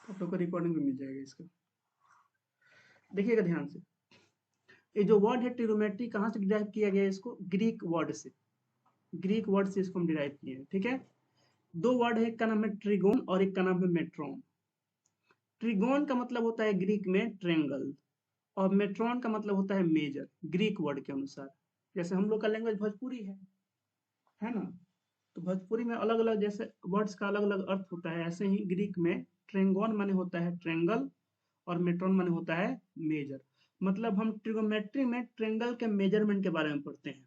आप लोग को रिकॉर्डिंग भी मिल जाएगा इसका। देखिएगा ध्यान से, ये जो वर्ड है ट्रिग्नोमेट्री कहाँ से डिराइव किया गया है? इसको ग्रीक वर्ड से, ग्रीक वर्ड से इसको हम डिराइव किए हैं, ठीक है। दो वर्ड है, एक का नाम है ट्रिगोन और एक का नाम है मेट्रोन। ट्रिगोन का मतलब होता है ग्रीक में ट्रेंगल, और मेट्रोन का मतलब होता है मेजर, ग्रीक वर्ड के अनुसार। जैसे हम लोग का लैंग्वेज भोजपुरी है ना, तो भोजपुरी में अलग अलग जैसे वर्ड्स का अलग अलग अर्थ होता है, ऐसे ही ग्रीक में ट्रेंगोन माने होता है ट्रेंगल, और मेट्रोन माने होता है मेजर। मतलब हम ट्रिगोमेट्री में ट्रेंगल के मेजरमेंट के बारे में पढ़ते हैं।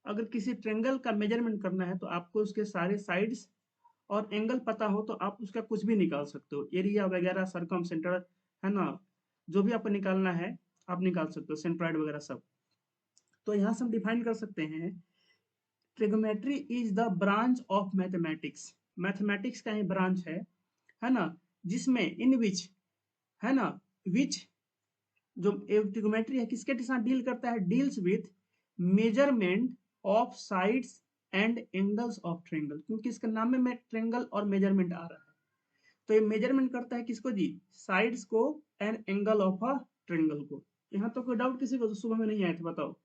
अगर किसी ट्रेंगल का मेजरमेंट करना है तो आपको उसके सारे साइड्स और एंगल पता हो तो आप उसका कुछ भी निकाल सकते हो, एरिया वगैरह, सरकम सेंटर, है ना, जो भी आपको निकालना है आप निकाल सकते हो, सेंट्रॉइड वगैरह सब। तो यहाँ से हम डिफाइन कर सकते हैं, trigonometry is the branch of mathematics. Mathematics का ही ब्रांच है ना, जिसमें इन विच, है ना, विच, जो ट्रिगोमेट्री है किसके साथ डील करता है? Deals with measurement of sides and angles of triangle, क्योंकि इसके नाम में ट्रेंगल और मेजरमेंट आ रहा है। तो ये मेजरमेंट करता है किसको जी? साइड्स को and angle of a triangle को। यहाँ तो कोई डाउट किसी को? तो सुबह में नहीं आए थे, बताओ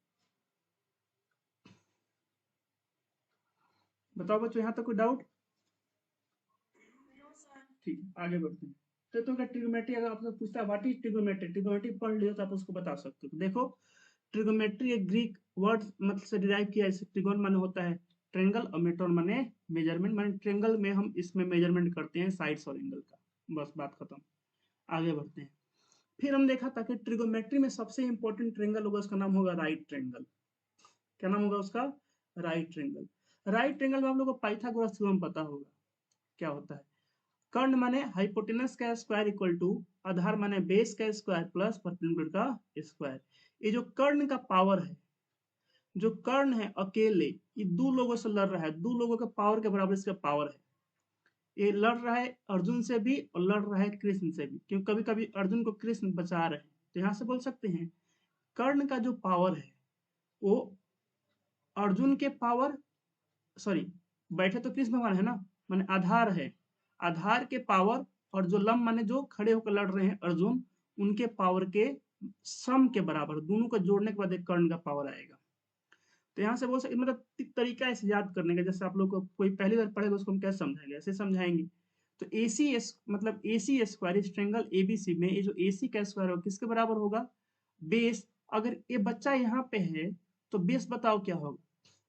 बताओ बच्चों, यहाँ तो कोई डाउट? ठीक है, आगे बढ़ते हैं। तो क्या ट्रिगोमेट्री अगर आपसे पूछता है व्हाट इज ट्रिगोमेट्री, ट्रिगोमेट्री पढ़ लियो तो आप उसको बता सकते हो। तो देखो, ट्रिगोमेट्री एक ग्रीक वर्ड मतलब से डिराइव किया है। इसे ट्रिगोन माने होता है ट्रेंगल, और मेट्रोन माने मेजरमेंट, माने ट्रेंगल में हम इसमें मेजरमेंट करते हैं साइड्स और एंगल का। बस बात खत्म, आगे बढ़ते हैं। फिर हम देखा था कि ट्रिगोमेट्री में सबसे इंपॉर्टेंट ट्रेंगल होगा, उसका नाम होगा राइट ट्रेंगल। क्या नाम होगा उसका? Right triangle. राइट ट्रेंगल में आप लोगों को पाइथागोरस थ्योरम पता होगा क्या होता है। कर्ण माने हाइपोटेनस का स्क्वायर इक्वल टू आधार माने बेस का स्क्वायर प्लस परपेंडिकुलर का स्क्वायर। ये जो कर्ण का पावर है, जो कर्ण है अकेले ये दो लोगों से लड़ रहा है, दो लोगों के पावर के बराबर इसका पावर है। ये लड़ रहा है अर्जुन से भी और लड़ रहा है कृष्ण से भी, क्योंकि कभी कभी अर्जुन को कृष्ण बचा रहे हैं। तो यहां से बोल सकते हैं कर्ण का जो पावर है वो अर्जुन के पावर, सॉरी, बैठे तो कृष्ण भगवान है ना, माने आधार है, आधार के पावर, और जो लंब माने जो खड़े होकर लड़ रहे हैं अर्जुन, उनके पावर के सम के बराबर, दोनों को जोड़ने के बाद एक कर्ण का पावर आएगा। तो यहाँ से बोल सकते मतलब तरीका ऐसे याद करने का, जैसे आप लोग को कोई पहली बार पढ़ेगा उसको हम कैसे समझाएंगे, ऐसे समझाएंगे। तो ए सी एस मतलब ए सी स्क्वायर, इस ट्रेंगल एबीसी में ये जो ए सी का स्क्वायर होगा किसके बराबर होगा? बेस। अगर ये बच्चा यहाँ पे है तो बेस बताओ क्या होगा?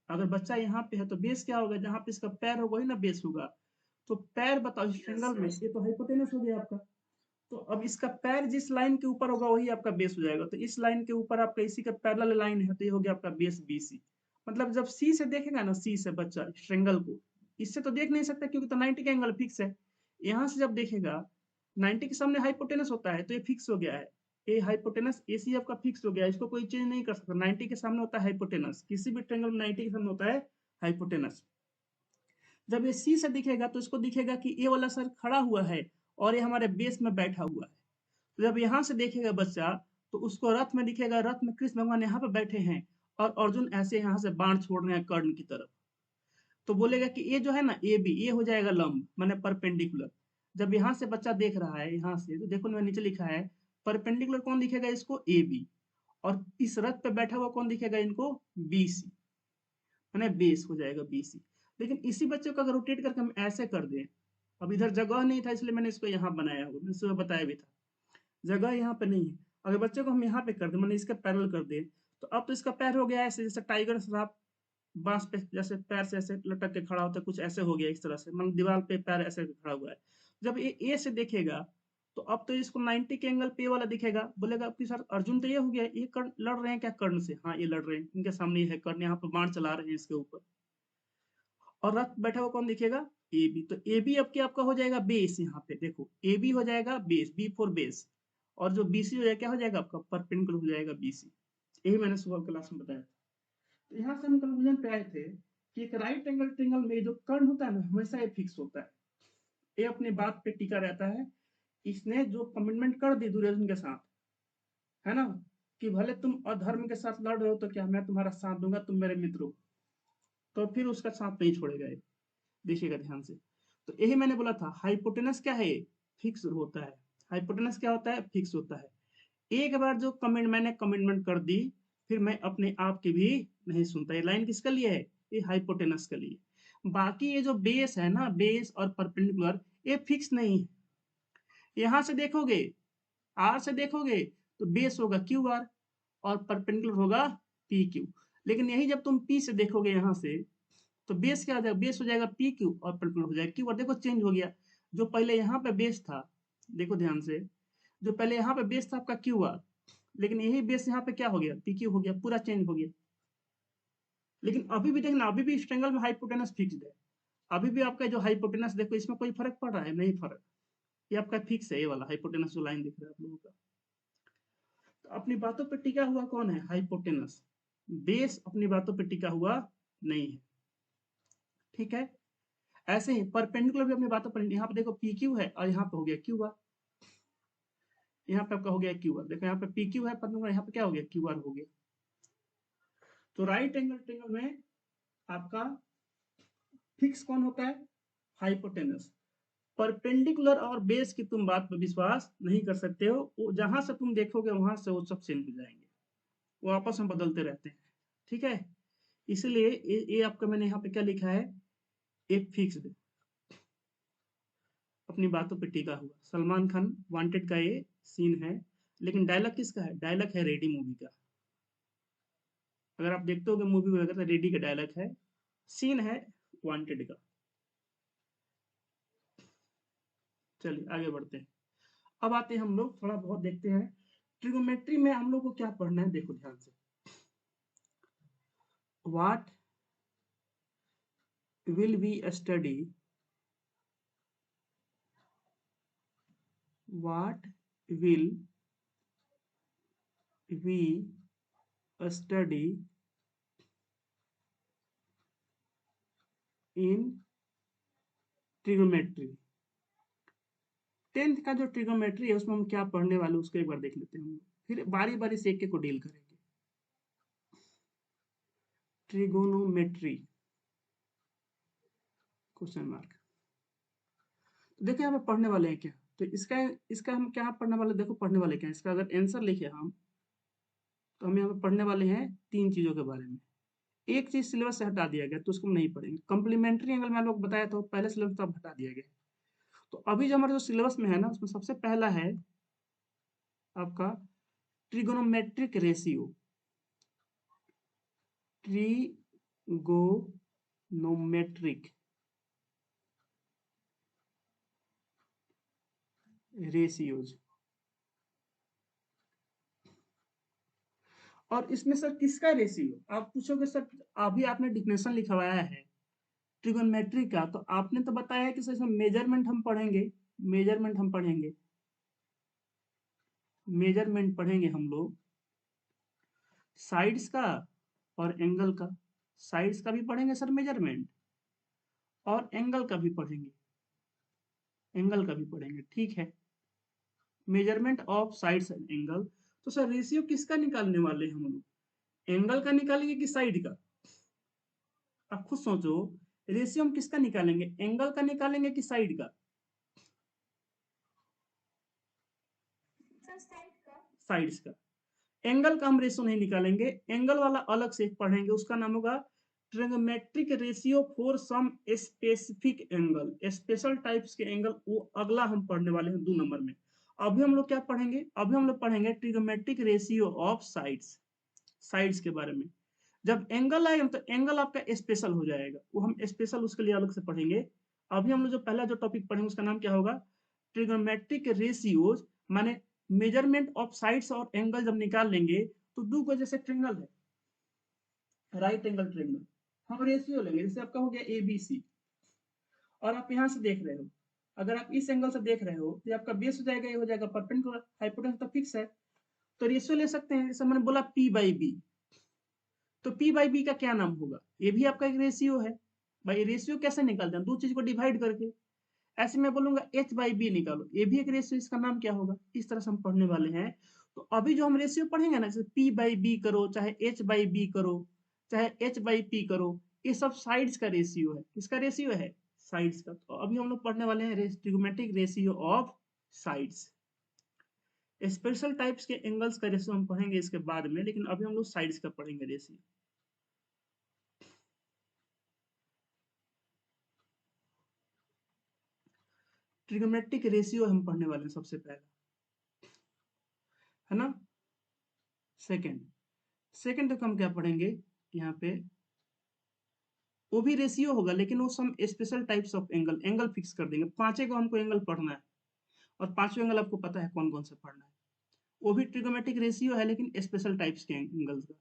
अगर बच्चा यहाँ पे है तो बेस क्या होगा? जहाँ पे इसका पैर होगा वही ना बेस होगा। तो पैर बताओ इस ट्रेंगल में, ये तो हाइपोटेनस हो गया आपका। तो अब इसका पैर जिस लाइन के ऊपर होगा वही आपका बेस हो जाएगा। तो इस लाइन के ऊपर आपका इसी का पैरेलल लाइन है, तो ये हो गया आपका बेस बीसी। मतलब जब सी से देखेगा ना, सी से बच्चा ट्रेंगल को, इससे तो देख नहीं सकता क्योंकि तो 90 का एंगल फिक्स है। यहाँ से जब देखेगा 90 के सामने हाइपोटेनस होता है तो ये फिक्स हो गया है। ये हाइपोटेनस एसी आपका फिक्स हो गया है, इसको कोई चेंज नहीं कर सकता। 90 के सामने होता है हाइपोटेनस, किसी भी ट्रेंगल में 90 के सामने होता है हाइपोटेनस। जब ये सी से दिखेगा तो इसको दिखेगा कि ये वाला सर खड़ा हुआ है और ये हमारे बेस में बैठा हुआ है। तो जब यहाँ से देखेगा बच्चा तो उसको रथ में दिखेगा, रथ में कृष्ण भगवान यहाँ पे बैठे हैं और अर्जुन ऐसे यहाँ से बाण छोड़ रहे हैं कर्ण की तरफ। तो बोलेगा कि ये जो है ना ए बी, ये हो जाएगा लंब माने परपेंडिकुलर। जब यहाँ से बच्चा देख रहा है यहाँ से, तो देखो ना नीचे लिखा है परपेंडिकुलर कौन दिखेगा इसको? A B. और इस रथ पे बैठा हुआ कौन दिखेगा इनको? बी सी, मैंने बेस हो जाएगा बीसी। लेकिन इसी बच्चे को अगर रोटेट करके हम ऐसे कर दें, अब इधर जगह नहीं था इसलिए मैंने इसको यहाँ बनाया होगा, मैंने सुबह बताया भी था, जगह यहाँ पे नहीं है। अगर बच्चे को हम यहाँ पे कर दें, मैंने इसका पैरल कर दे, तो अब तो इसका पैर हो गया ऐसे, जैसे टाइगर श्राफ बांस पे जैसे पैर से ऐसे लटक के खड़ा होता है, कुछ ऐसे हो गया इस तरह से, मतलब दीवार पे पैर ऐसे खड़ा हुआ है। जब ये ए से देखेगा तो अब तो इसको 90 के एंगल पे वाला दिखेगा, बोलेगा कि सर अर्जुन तो ये हो गया, ये कर्ण लड़ रहे हैं क्या कर्ण से? हाँ ये लड़ रहे हैं, इनके सामने ये है कर्ण, यहाँ पे बाण चला रहे हैं इसके ऊपर। और रथ बैठा हुआ कौन दिखेगा? A B. तो ए बी अब क्या आपका हो जाएगा? बेस। यहाँ पे देखो ए बी हो जाएगा बेस, बी फॉर बेस। और जो बीसी हो जाएगा क्या हो जाएगा आपका? परपेंडिकुलर हो जाएगा बीसी। यही मैंने सुबह क्लास में बताया था। तो यहाँ से हम कंक्लूजन पे आए थे कि एक राइट एंगल ट्रेंगल में जो कर्ण होता है ना हमेशा ये फिक्स होता है, ये अपनी बात पे टिका रहता है। इसने जो कमिटमेंट कर दी दुर्योधन के साथ, है ना, कि भले तुम अधर्म के साथ लड़ रहे हो तो क्या मैं तुम्हारा साथ दूंगा, तुम मेरे मित्र हो, तो फिर उसका साथ नहीं छोड़ेगा ये। देखिएगा ध्यान से। तो यही मैंने बोला था हाइपोटेनस क्या है? फिक्स होता है। हाइपोटेनस क्या होता है? फिक्स होता है। एक बार जो कमेंट मैंने कमिटमेंट कर दी, फिर मैं अपने आप की भी नहीं सुनता। ये लाइन किसके लिए है? ये हाइपोटेनस के लिए। बाकी ये जो बेस है ना, बेस और परपेंडिकुलर, ये फिक्स नहीं है। यहां से देखोगे, आर से देखोगे तो बेस होगा क्यू आर और परपेंडिकुलर होगा पी क्यू। लेकिन यही जब तुम पी से देखोगे यहां से, तो बेस क्या हो जाएगा? बेस हो जाएगा पी क्यू और परपेंडिकुलर हो जाएगा क्यू आर। देखो चेंज हो गया। जो पहले यहाँ पे बेस था, देखो ध्यान से, जो पहले यहाँ पे बेस था आपका क्यू आर, लेकिन यही बेस यहाँ पे क्या हो गया? पी क्यू हो गया, पूरा चेंज हो गया। लेकिन अभी भी देखना, अभी भी इस ट्रायंगल में हाइपोटेनस फिक्स्ड है। अभी भी आपका जो हाइपोटेनस देखो, इसमें कोई फर्क पड़ रहा है? नहीं फर्क। ये आपका फिक्स है, ये वाला हाइपोटेनस जो लाइन दिख रहा है आप लोगों का। तो अपनी बातों पर टिका हुआ कौन है? हाइपोटेनस। बेस अपनी बातों पर टिका हुआ नहीं है। ठीक है। ऐसे ही परपेंडिकुलर भी अपनी बातों पर, यहाँ पे देखो पी क्यू है और यहाँ पे हो गया क्यू आर। यहाँ पे आपका हो गया क्यू आर। देखो यहाँ पे पी क्यू है, परपेंडिकुलर यहाँ पे क्या हो गया? क्यू आर हो गया। तो राइट एंगल ट्रायंगल में आपका फिक्स कौन होता है? हाइपोटेनस। परपेंडिकुलर और बेस की तुम बात पर विश्वास नहीं कर सकते हो। वो जहां से तुम देखोगे वहां से वो सब चेंज हो जाएंगे, वो आपस में बदलते रहते हैं। ठीक है। इसलिए ये आपका मैंने यहाँ पे क्या लिखा है? एक फिक्स्ड, अपनी बातों पे टिका हुआ। सलमान खान वांटेड का ये सीन है। लेकिन डायलॉग किसका है? डायलॉग है रेडी मूवी का। अगर आप देखते हो मूवी वगैरह तो रेडी का डायलॉग है, सीन है वांटेड का। चलिए आगे बढ़ते हैं। अब आते हैं हम लोग, थोड़ा बहुत देखते हैं ट्रिगोमेट्री में हम लोग को क्या पढ़ना है। देखो ध्यान से, what will be study, what will we study in trigonometry. 10th का जो ट्रिगोमेट्री है उसमें हम क्या पढ़ने वाले उसको एक बार देख लेते हैं। फिर बारी बारी से एक को डील करेंगे। Trigonometry question mark. तो देखो यहाँ पे पढ़ने वाले हैं क्या। तो इसका इसका हम क्या पढ़ने वाले, देखो पढ़ने वाले क्या है इसका। अगर आंसर लिखे हम, तो हम यहाँ पे पढ़ने वाले हैं 3 चीजों के बारे में। एक चीज सिलेबस से हटा दिया गया तो उसको हम नहीं पढ़ेंगे। कंप्लीमेंट्री एंगल में लोग बताया था, पहले सिलेबस तब हटा दिया गया। तो अभी जो हमारे जो सिलेबस में है ना, उसमें सबसे पहला है आपका ट्रिगोनोमेट्रिक रेशियो। Trigonometric ratios. और इसमें सर किसका रेशियो? आप पूछोगे सर अभी आपने डिफिनेशन लिखवाया है ट्रिगोनोमेट्री का, तो आपने तो बताया है कि सर इसमें मेजरमेंट हम पढ़ेंगे। मेजरमेंट हम पढ़ेंगे, मेजरमेंट पढ़ेंगे हम लोग साइड्स का और एंगल का। साइड्स का भी पढ़ेंगे सर मेजरमेंट, और एंगल का भी पढ़ेंगे, एंगल का भी पढ़ेंगे। ठीक है। Measurement of sides and angle. तो सर रेशियो किसका निकालने वाले हैं हम लोग? एंगल का निकालेंगे कि साइड का? आप खुद सोचो, रेशियो हम किसका निकालेंगे? एंगल का निकालेंगे कि साइड का? साइड्स का। एंगल का हम रेशियो नहीं निकालेंगे, एंगल वाला अलग से पढ़ेंगे, उसका नाम होगा trigonometric ratio for some specific angle. Special types के एंगल वो अगला हम पढ़ने वाले हैं 2 नंबर में। अभी हम लोग क्या पढ़ेंगे? अभी हम लोग पढ़ेंगे ट्रिग्मेट्रिक रेशियो ऑफ साइड्स, साइड्स के बारे में। जब एंगल आएगा तो एंगल आपका स्पेशल हो जाएगा, वो हम स्पेशल उसके लिए अलग से पढ़ेंगे। अभी हम लोग जो पहला जो टॉपिक पढ़ेंगे उसका नाम क्या होगा? ट्रिग्मेट्रिक रेशियोज, माने मेजरमेंट ऑफ साइड्स और एंगल जब निकाल लेंगे तो दो को जैसे ट्रिंगल है, राइट एंगल ट्रिंगल, हम रेशियो लेंगे। जैसे आपका हो गया ए बी सी, और आप यहाँ से देख रहे हो, अगर आप इस एंगल से देख रहे हो तो आपका बेस हो जाएगा, ये हो जाएगा परपेंडिकुलर, हाइपोटेनस तो फिक्स है। तो रेशियो ले सकते हैं। जैसे मैंने बोला पी बाई बी, तो पी बाई बी का क्या नाम होगा? ये भी आपका एक रेशियो है। भाई रेशियो कैसे निकालते हैं? दो चीज को डिवाइड करके। ऐसे मैं बोलूंगा एच बाई बी निकालो, ये भी एक रेशियो, इसका नाम क्या होगा? इस तरह से हम पढ़ने वाले हैं। तो अभी जो हम रेशियो पढ़ेंगे ना, जैसे पी बाई बी करो, चाहे एच बाई बी करो, चाहे एच बाई पी करो, ये सब साइड्स का रेशियो है। किसका रेशियो है? साइड्स का। तो अभी हम लोग पढ़ने वाले हैं trigonometric ratio of sides. Special types के एंगल्स का रेशियो हम पढ़ेंगे इसके बाद में, लेकिन अभी हम लोग साइड्स का पढ़ेंगे रेशियो। ट्रिग्नोमेट्रिक रेशियो हम पढ़ने वाले हैं सबसे पहला, है ना। सेकंड सेकंड तक हम क्या पढ़ेंगे यहाँ पे, वो भी रेशियो होगा लेकिन वो some special types of angle, angle fix कर देंगे। पांचे को हमको एंगल पढ़ना है और पांचों एंगल आपको पता है कौन कौन सा पढ़ना है। वो भी ट्रिग्नोमेट्रिक रेशियो है लेकिन स्पेशल टाइप्स के एंगल्स का।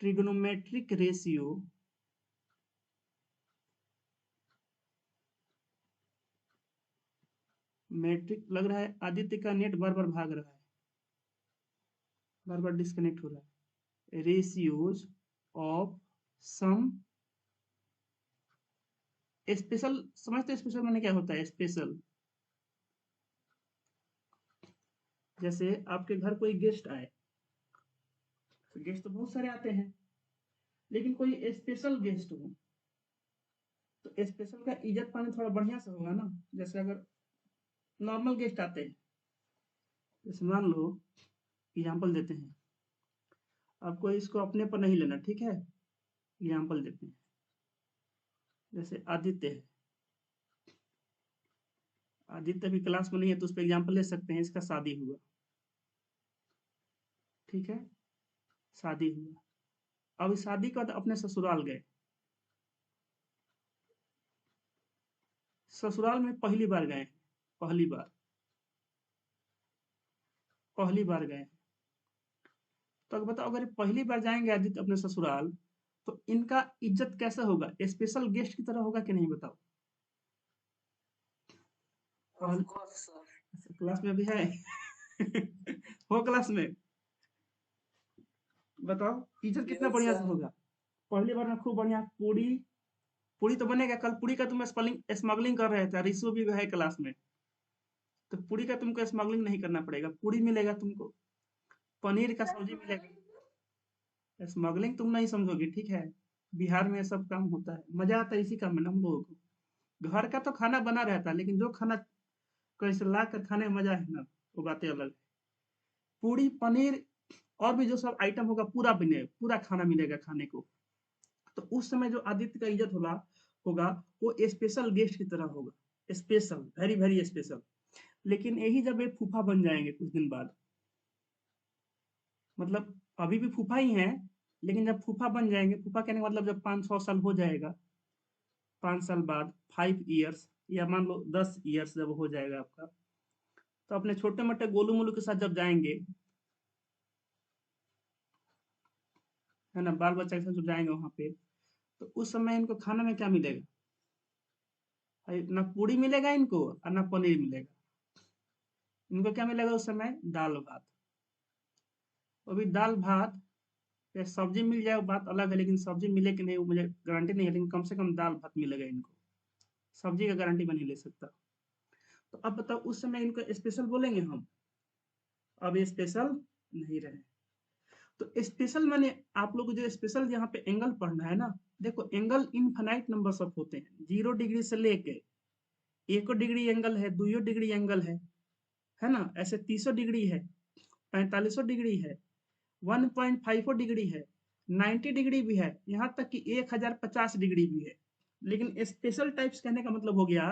ट्रिग्नोमेट्रिक रेशियो मैट्रिक लग रहा है आदित्य का नेट बार बार भाग रहा है, बार बार डिस्कनेक्ट हो रहा है। रेशियोज ऑफ सम स्पेशल, समझते स्पेशल माने क्या होता है स्पेशल। जैसे आपके घर कोई गेस्ट आए, तो गेस्ट तो बहुत सारे आते हैं, लेकिन कोई स्पेशल गेस्ट हो तो स्पेशल का इज्जत पानी थोड़ा बढ़िया से होगा ना। जैसे अगर नॉर्मल गेस्ट आते हैं, जैसे मान लो एग्जाम्पल देते हैं, आपको इसको अपने पर नहीं लेना, ठीक है। एग्जाम्पल देते हैं, जैसे आदित्य है, आदित्य भी क्लास में नहीं है तो उस पर एग्जाम्पल ले सकते हैं। इसका शादी हुआ, ठीक है, शादी हुआ। अब इस शादी के बाद अपने ससुराल गए, ससुराल में पहली बार गए, पहली बार, पहली बार गए। तो अगर बताओ, अगर पहली बार जाएंगे आदित्य अपने ससुराल, तो इनका इज्जत कैसा होगा, स्पेशल गेस्ट की तरह होगा कि नहीं बताओ। क्लास में भी है हो क्लास में, बताओ इज्जत कितना बढ़िया से होगा। पहली बार में खूब बढ़िया पूरी, पूरी तो बनेगा। कल पूरी का तुम स्मगलिंग स्मगलिंग कर रहे थे, रिशु भी है क्लास में, तो पूरी का तुमको स्मगलिंग नहीं करना पड़ेगा, पूरी मिलेगा तुमको, पनीर का सब्जी मिलेगा। स्मगलिंग तुम नहीं समझोगे, ठीक है। बिहार में सब काम होता है, मजा आता है इसी काम में ना हम लोगों को। घर का तो खाना बना रहता है, लेकिन जो खाना कैसे ला कर खाने में मजा है ना, वो बातें अलग है। पूरी पनीर और भी जो सब आइटम होगा पूरा बने, पूरा खाना मिलेगा खाने को। तो उस समय जो आदित्य का इज्जत होगा होगा वो स्पेशल गेस्ट की तरह होगा, स्पेशल, वेरी वेरी स्पेशल। लेकिन यही जब ये फूफा बन जाएंगे कुछ दिन बाद, मतलब अभी भी फूफा ही हैं, लेकिन जब फूफा बन जाएंगे, फूफा कहने का मतलब जब 500 साल हो जाएगा, 5 साल बाद, 5 ईयर्स, या मान लो 10 ईयर्स जब हो जाएगा आपका, तो अपने छोटे मोटे गोलू मोलू के साथ जब जाएंगे, है ना, बाल बच्चा के साथ जब जाएंगे वहां पे, तो उस समय इनको खाना में क्या मिलेगा, ना पूरी मिलेगा इनको और ना पनीर मिलेगा। इनको क्या मिलेगा उस समय, दाल भात। वो भी दाल भात या सब्जी मिल जाए वो बात अलग है, लेकिन सब्जी मिले कि नहीं वो मुझे गारंटी नहीं है, लेकिन कम से कम दाल भात मिलेगा इनको। सब्जी का गारंटी मैं नहीं ले सकता। तो अब बताओ उस समय इनको स्पेशल बोलेंगे हम, अब ये स्पेशल नहीं रहे। तो स्पेशल माने आप लोग को जो स्पेशल यहाँ पे एंगल पढ़ना है ना, देखो एंगल इनफाइनाइट नंबर्स ऑफ होते हैं, 0 डिग्री से लेके 1 डिग्री एंगल है, 2 डिग्री एंगल है ना, ऐसे 30 डिग्री है, 45 डिग्री है, 1.54 डिग्री है, 90 डिग्री भी है, यहाँ तक कि 1050 डिग्री भी है। लेकिन स्पेशल टाइप्स कहने का मतलब हो गया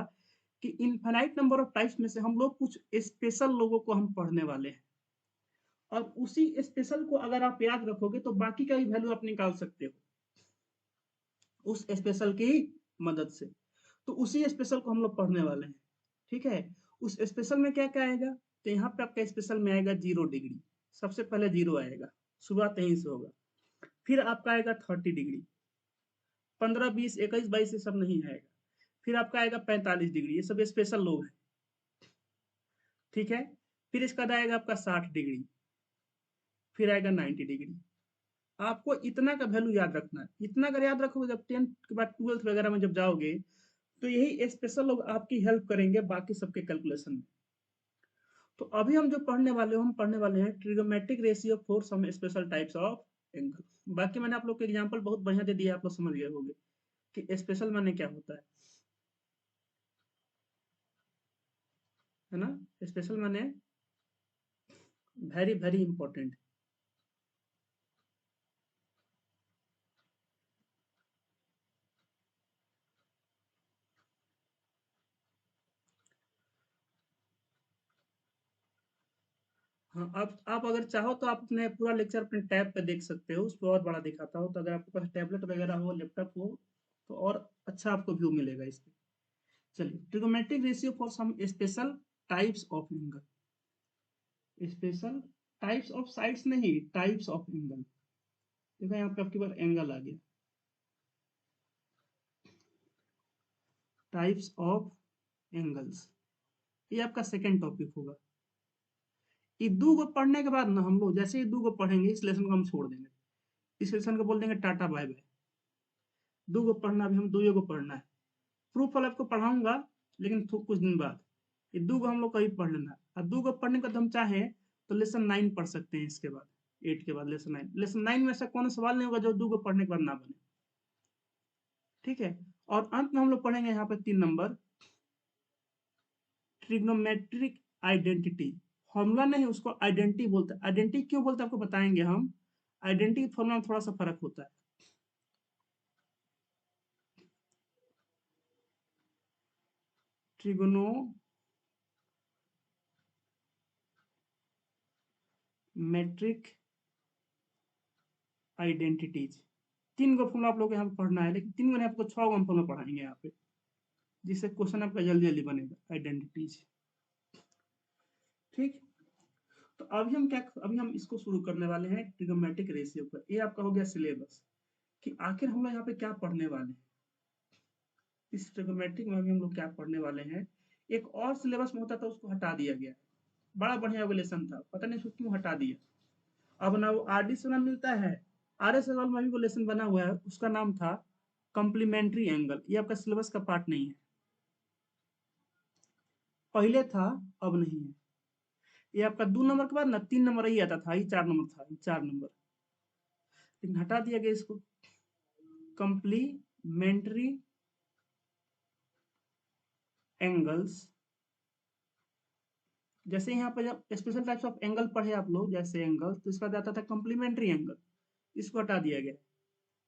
कि इनफाइनाइट नंबर ऑफ टाइप्स में से हम लोग कुछ स्पेशल लोगों को हम पढ़ने वाले हैं, और उसी स्पेशल को अगर आप याद रखोगे तो बाकी का भी वैल्यू आप निकाल सकते हो उस स्पेशल की मदद से। तो उसी स्पेशल को हम लोग पढ़ने वाले हैं, ठीक है। उस स्पेशल में क्या क्या आएगा, तो यहाँ पे आपका स्पेशल में आएगा 0 डिग्री, सबसे पहले 0 आएगा, शुरुआत यहीं से होगा। फिर आपका आएगा 30 डिग्री, 15, 20, 21, 22 ये सब नहीं आएगा। फिर आपका आएगा 45 डिग्री, ये सब स्पेशल लोग हैं, ठीक है। फिर इसका बाद आएगा आपका 60 डिग्री, फिर आएगा 90 डिग्री। आपको इतना का वैल्यू याद रखना है। इतना अगर याद रखोगे जब 10th के बाद 12th वगैरह में जब जाओगे, तो यही स्पेशल लोग आपकी हेल्प करेंगे बाकी सबके कैलकुलेशन में। तो अभी हम जो पढ़ने वाले हैं, हम पढ़ने वाले हैं trigonometric ratio for some special types of angle. बाकी मैंने आप लोग को एग्जांपल बहुत बढ़िया दे दिया, आप लोग समझ गए होंगे कि स्पेशल माने क्या होता है ना, स्पेशल माने वेरी वेरी इंपॉर्टेंट। हाँ, आप अगर चाहो तो आप अपने पूरा लेक्चर अपने टैब पे देख सकते हो, उस पे और बड़ा दिखाता हो, तो अगर आपके पास टैबलेट वगैरह हो, लैपटॉप हो, तो और अच्छा आपको व्यू मिलेगा इस पे। चलिए, trigonometric ratio for some special types of angle. Special types of sides नहीं, टाइप्स ऑफ एंगल। देखो यहाँ पे आपके पास एंगल आ गया, टाइप्स ऑफ एंगल्स, ये आपका सेकेंड टॉपिक होगा। ये दो को पढ़ने के बाद ना हम लोग जैसे ही दो को पढ़ेंगे, इस लेसन को हम छोड़ देंगे, इस लेसन को बोल देंगे टाटा बाय बाय। दो को पढ़ना, अभी हम दो को पढ़ना है। प्रूफ वाला आपको पढ़ाऊंगा, लेकिन कुछ दिन बाद। ये दो को हम लोग कहीं पढ़ लेना, और दो को पढ़ने का हम चाहे तो लेसन 9 पढ़ सकते हैं, इसके बाद 8 के बाद लेसन 9। लेसन 9 में ऐसा कौन सवाल नहीं होगा जो दो को पढ़ने के बाद ना बने, ठीक है। और अंत में हम लोग पढ़ेंगे यहाँ पे 3 नंबर, ट्रिग्नोमेट्रिक आइडेंटिटी। फॉर्मूला नहीं, उसको आइडेंटिटी बोलते हैं। आइडेंटिटी क्यों बोलते हैं आपको बताएंगे हम। आइडेंटिटी फॉर्मूला में थोड़ा सा फर्क होता है। ट्रिगोनो मेट्रिक आइडेंटिटीज, 3 गो फॉर्मूला आप लोग यहाँ पे पढ़ना है, लेकिन 3 गो नहीं, आपको 6 गो हम फॉर्मूला पढ़ाएंगे यहाँ पे, जिससे क्वेश्चन आपका जल्दी जल्दी बनेगा। आइडेंटिटीज, ठीक। तो अभी हम इसको शुरू करने वाले हैं ट्रिगोमेट्रिक रेशियो पर। ये आपका हो गया सिलेबस, कि आखिर हम लोग यहाँ पे क्या पढ़ने वाले हैं। इस ट्रिगोमेट्रिक में अभी हम लोग क्या पढ़ने वाले हैं। एक और सिलेबस में होता था, उसको हटा दिया गया। बड़ा बढ़िया लेसन था, पता नहीं उसको क्यों हटा दिया। अब ना वो आरडी से ना मिलता है, आर एस में भी वो लेसन बना हुआ है, उसका नाम था कॉम्प्लीमेंट्री एंगल। ये आपका सिलेबस का पार्ट नहीं है, पहले था, अब नहीं है। ये आपका 2 नंबर के बाद ना 3 नंबर ही आता था, ये 4 नंबर था, ये 4 नंबर, लेकिन हटा दिया गया इसको। कॉम्प्लीमेंट्री एंगल्स, जैसे यहाँ पर जब स्पेशल टाइप्स ऑफ एंगल पढ़े आप लोग, जैसे एंगल, तो इसका आता था कॉम्प्लीमेंट्री एंगल, इसको हटा दिया गया।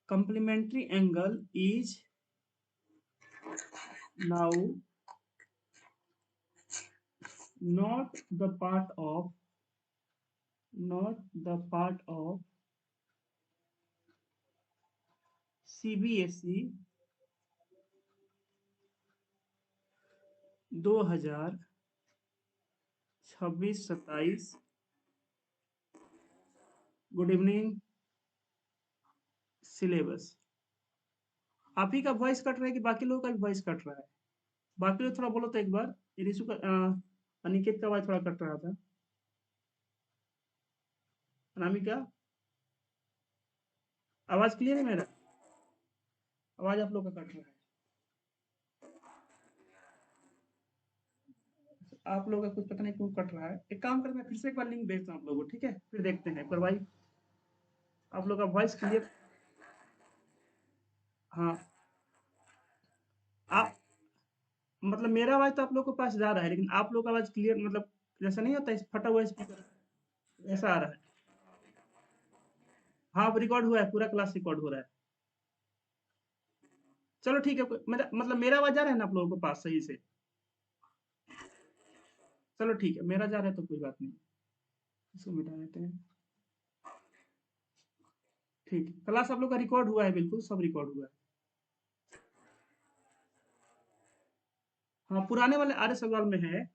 Complementary angle is now not the part of not the part of CBSE 2026-27। Good evening syllabus. आप ही का वॉइस कट रहा है कि बाकी लोगों का भी वॉइस कट रहा है? बाकी लोग थोड़ा बोलो तो एक बार। रिशु का अनिकेत का आवाज थोड़ा कट रहा था। अनामिका, आवाज क्लियर है मेरा? आवाज आप लोग का कट रहा है, आप लोगों का कुछ पता नहीं क्यों कट रहा है। एक काम कर, मैं फिर से एक बार लिंक भेजता हूँ आप लोगों को, ठीक है, फिर देखते हैं एक बार भाई आप लोग का वॉइस क्लियर। हाँ, आप मतलब मेरा आवाज तो आप लोग के पास जा रहा है, लेकिन आप लोग का आवाज क्लियर, मतलब जैसा नहीं होता फटा हुआ स्पीकर, ऐसा आ रहा है। हाँ, अब रिकॉर्ड हुआ है, पूरा क्लास रिकॉर्ड हो रहा है। चलो ठीक है, मेरा मतलब मेरा आवाज जा रहा है ना आप लोगों के पास सही से? चलो ठीक है, मेरा जा रहा है तो कोई बात नहीं, इसको मिटा देते हैं। ठीक है, क्लास आप लोग का रिकॉर्ड हुआ है, बिल्कुल सब रिकॉर्ड हुआ है। हाँ, पुराने वाले आर्य सवाल में है